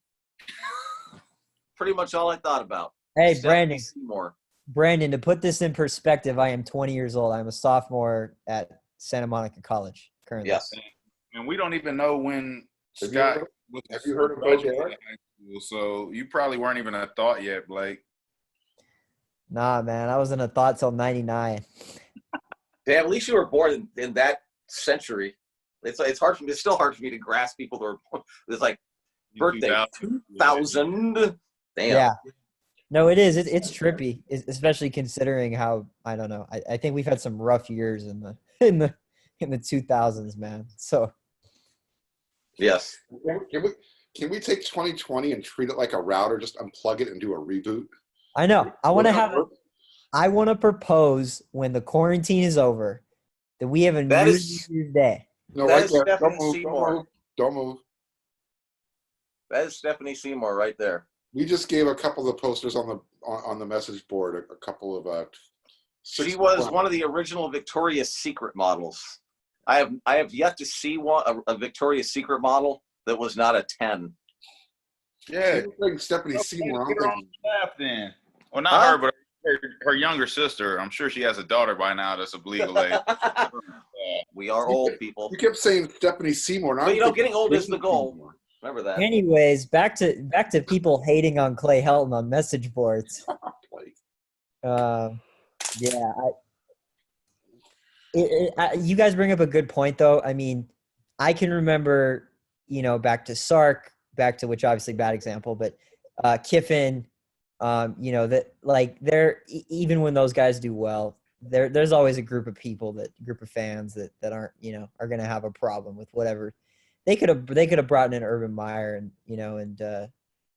Speaker 1: pretty much all I thought about.
Speaker 3: Hey,
Speaker 1: Stephanie
Speaker 3: Brandon.
Speaker 1: Seymour.
Speaker 3: Brandon, to put this in perspective, I am 20 years old. I'm a sophomore at Santa Monica College currently.
Speaker 1: Yes.
Speaker 4: And we don't even know when
Speaker 2: Have you
Speaker 4: Scott
Speaker 2: heard-
Speaker 4: was
Speaker 2: have you heard of Bo
Speaker 4: graduating
Speaker 2: Derek?
Speaker 4: high school, so you probably weren't even a thought yet, Blake.
Speaker 3: Nah, man, I wasn't a thought till 99.
Speaker 1: Damn, at least you were born in that century. It's hard for me. It's still hard for me to grasp people that were born. It's like birthday 2000. Damn.
Speaker 3: Yeah. No, it is. It's trippy, especially considering how I don't know. I think we've had some rough years in the 2000s, man. So
Speaker 1: Yes.
Speaker 2: Can we take 2020 and treat it like a router? Just unplug it and do a reboot.
Speaker 3: I know. I want to
Speaker 2: Would that
Speaker 3: have.
Speaker 2: work?
Speaker 3: I want to propose when the quarantine is over that we have a
Speaker 1: That
Speaker 3: New
Speaker 1: is-
Speaker 3: Year's Day.
Speaker 2: No,
Speaker 1: That
Speaker 2: right
Speaker 1: is
Speaker 2: there.
Speaker 1: Stephanie
Speaker 2: Don't move.
Speaker 1: Seymour.
Speaker 2: Don't move.
Speaker 1: That is Stephanie Seymour right there.
Speaker 2: We just gave a couple of the posters on the message board a couple of.
Speaker 1: She was one of the original Victoria's Secret models. I have yet to see a Victoria's Secret model that was not a 10.
Speaker 4: Yeah,
Speaker 2: Stephanie Seymour. I'm
Speaker 4: get her on
Speaker 2: thinking,
Speaker 4: staff then. Well, not
Speaker 1: Huh?
Speaker 4: her, but her younger sister. I'm sure she has a daughter by now that's of legal age.
Speaker 1: We are old people.
Speaker 2: you kept saying Stephanie Seymour. And
Speaker 1: But
Speaker 2: I'm
Speaker 1: you know,
Speaker 2: thinking
Speaker 1: getting old is the
Speaker 2: Stephanie
Speaker 1: goal.
Speaker 2: Seymour.
Speaker 1: Remember that.
Speaker 3: Anyways, back to people hating on Clay Helton on message boards.
Speaker 2: Like,
Speaker 3: Yeah, you guys bring up a good point, though. I mean, I can remember, back to Sark, back to which obviously bad example, but Kiffin, that like even when those guys do well, there's always a group of fans that aren't, are going to have a problem with whatever. They could have brought in Urban Meyer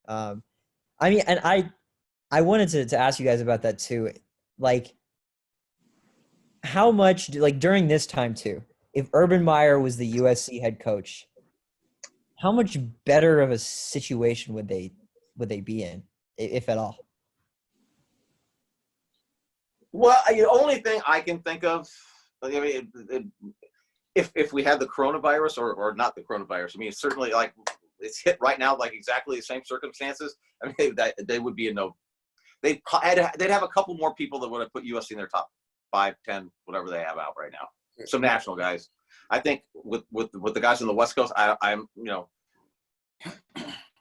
Speaker 3: I mean, and I wanted to ask you guys about that too. Like, how much during this time too, if Urban Meyer was the USC head coach, how much better of a situation would they be in, if at all?
Speaker 1: Well, the only thing I can think of, I mean, if we had the coronavirus or not the coronavirus, I mean, certainly like it's hit right now, like exactly the same circumstances. I mean, they would be they'd have a couple more people that would have put USC in their top 5, 10, whatever they have out right now. Some national guys. I think with the guys on the West Coast, I'm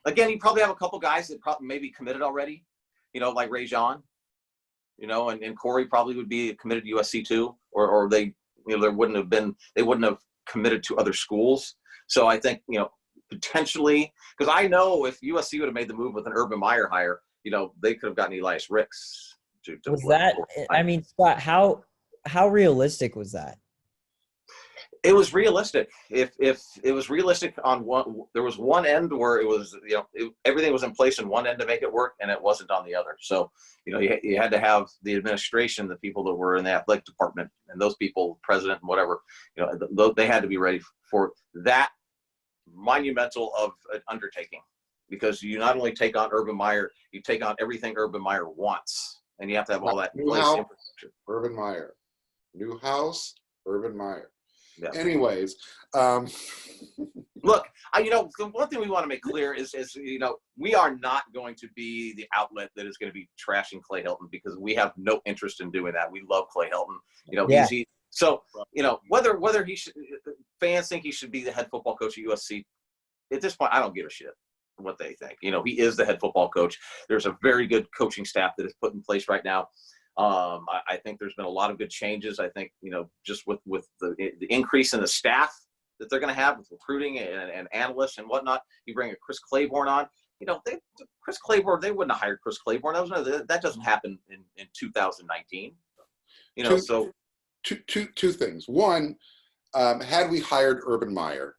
Speaker 1: again, you probably have a couple guys that probably maybe committed already, like Ray Jean, and Corey probably would be committed to USC too, or they, they wouldn't have committed to other schools. So I think, potentially, because I know if USC would have made the move with an Urban Meyer hire, they could have gotten Elias Ricks.
Speaker 3: Was that? I mean, Scott, how realistic was that?
Speaker 1: It was realistic. If it was realistic on one, there was one end where it was, everything was in place in one end to make it work, and it wasn't on the other. So, you had to have the administration, the people that were in the athletic department, and those people, president and whatever, they had to be ready for that monumental of an undertaking, because you not only take on Urban Meyer, you take on everything Urban Meyer wants, and you have to have all that in place. Infrastructure.
Speaker 2: Urban Meyer. New house, Urban Meyer.
Speaker 1: Yeah.
Speaker 2: Anyways,
Speaker 1: Look, the one thing we want to make clear is we are not going to be the outlet that is going to be trashing Clay Helton, because we have no interest in doing that. We love Clay Helton.
Speaker 3: Yeah.
Speaker 1: So whether he should, fans think he should be the head football coach at USC. At this point, I don't give a shit what they think. He is the head football coach. There's a very good coaching staff that is put in place right now. I think there's been a lot of good changes. I think, just with the increase in the staff that they're going to have with recruiting and analysts and whatnot, you bring a Chris Claiborne on, Chris Claiborne, they wouldn't have hired Chris Claiborne. That doesn't happen in 2019, so.
Speaker 2: Two things. One, had we hired Urban Meyer,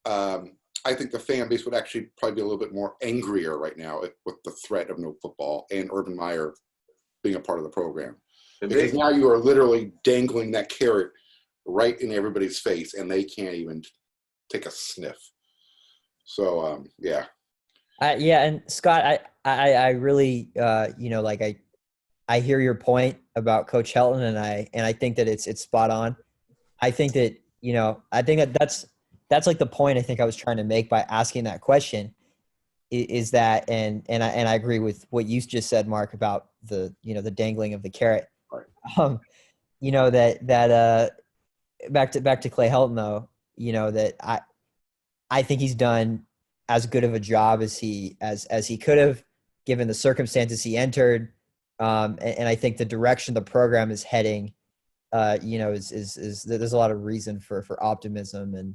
Speaker 2: I think the fan base would actually probably be a little bit more angrier right now with the threat of no football and Urban Meyer being a part of the program. Because now you are literally dangling that carrot right in everybody's face, and they can't even take a sniff. So, yeah.
Speaker 3: Yeah, and Scott, I really, I hear your point about Coach Helton, and I think that it's spot on. I think that you know, I think that's like the point I think I was trying to make by asking that question is that, and I agree with what you just said, Mark, about the, you know, the dangling of the carrot.
Speaker 2: Right.
Speaker 3: You know, that back to Clay Helton though, you know, that I think he's done as good of a job as he could have given the circumstances he entered. And I think the direction the program is heading, you know, is there's a lot of reason for optimism and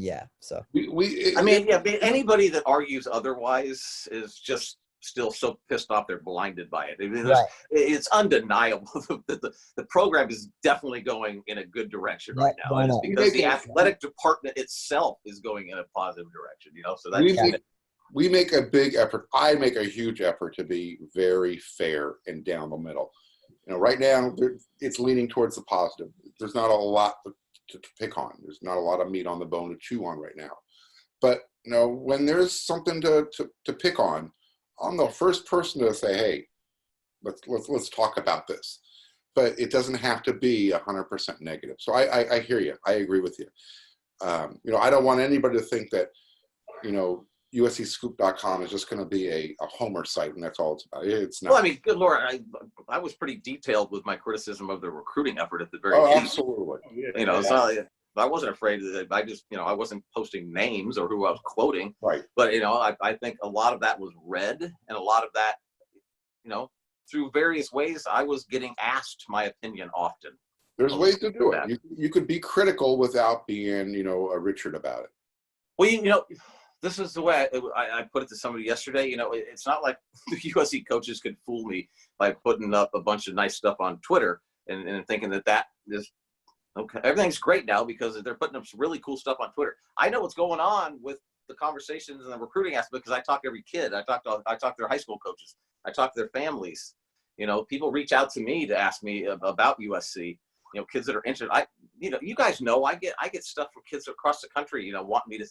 Speaker 3: yeah, so
Speaker 1: I mean, yeah, anybody that argues otherwise is just still so pissed off they're blinded by it. I mean,
Speaker 3: right.
Speaker 1: it's undeniable that the program is definitely going in a good direction right now.
Speaker 3: Why
Speaker 1: And it's
Speaker 3: not?
Speaker 1: because the athletic department itself is going in a positive direction, you know, so that's
Speaker 2: we make a big effort. I make a huge effort to be very fair and down the middle. You know, right now it's leaning towards the positive. There's not a lot to pick on. There's not a lot of meat on the bone to chew on right now. But you know, when there's something to pick on, I'm the first person to say, "Hey, let's talk about this." But it doesn't have to be 100% negative. So I hear you. I agree with you. You know, I don't want anybody to think that, you know, USCScoop.com is just going to be a homer site and that's all it's about. It's not.
Speaker 1: Well, I mean, good Lord, I was pretty detailed with my criticism of the recruiting effort at the very
Speaker 2: Oh,
Speaker 1: beginning.
Speaker 2: absolutely.
Speaker 1: You know, it's not, I wasn't afraid of it. I just, you know, I wasn't posting names or who I was quoting.
Speaker 2: Right.
Speaker 1: But, you know, I think a lot of that was read, and a lot of that, you know, through various ways, I was getting asked my opinion often.
Speaker 2: There's ways to do it. You could be critical without being, you know, a Richard about it.
Speaker 1: Well, you know, this is the way I put it to somebody yesterday. You know, it's not like the USC coaches could fool me by putting up a bunch of nice stuff on Twitter and thinking that is okay. Everything's great now because they're putting up some really cool stuff on Twitter. I know what's going on with the conversations and the recruiting aspect because I talk to every kid. I talk to their high school coaches. I talk to their families. You know, people reach out to me to ask me about USC. You know, kids that are interested. You know, you guys know I get stuff from kids across the country. You know, want me to.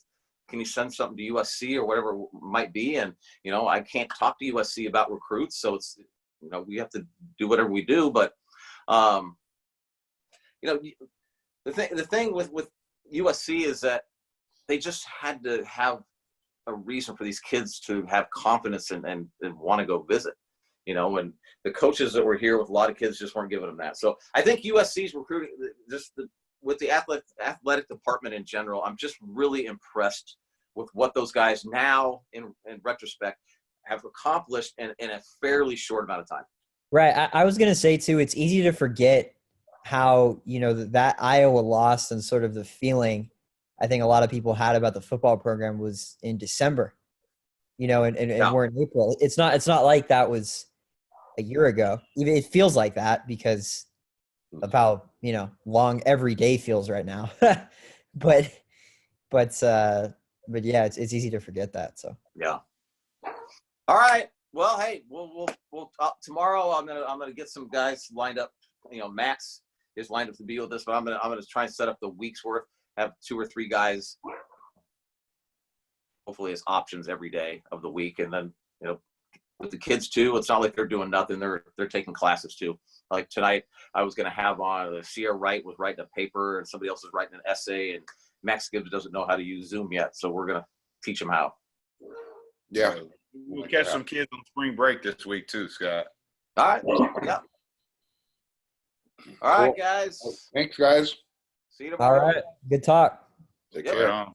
Speaker 1: Can you send something to USC or whatever it might be? And, you know, I can't talk to USC about recruits. So it's, you know, we have to do whatever we do. But, you know, the thing with USC is that they just had to have a reason for these kids to have confidence and want to go visit, you know, and the coaches that were here with a lot of kids just weren't giving them that. So I think USC's recruiting with the athletic department in general, I'm just really impressed with what those guys now, in retrospect, have accomplished in a fairly short amount of time.
Speaker 3: Right. I was going to say, too, it's easy to forget how, you know, that Iowa loss and sort of the feeling I think a lot of people had about the football program was in December, you know, and we're in April. It's not like that was a year ago. Even it feels like that because of how, you know, long every day feels right now. but yeah, it's easy to forget that. So
Speaker 1: yeah. All right. Well, hey, we'll tomorrow. I'm gonna get some guys lined up. You know, Max is lined up to be with us, but I'm gonna try and set up the week's worth. Have 2 or 3 guys, hopefully as options every day of the week, and then, you know, with the kids too. It's not like they're doing nothing. They're taking classes too. Like tonight, I was going to have on Sierra Wright was writing a paper, and somebody else is writing an essay, and Max Gibbs doesn't know how to use Zoom yet, so we're going to teach him how.
Speaker 2: Yeah,
Speaker 4: We'll catch some kids on spring break this week too, Scott.
Speaker 1: All right. Yeah. All right, guys.
Speaker 2: Thanks, guys.
Speaker 1: See you tomorrow.
Speaker 3: all right, good talk.
Speaker 2: Take
Speaker 1: Yep.
Speaker 2: care.
Speaker 4: Right on.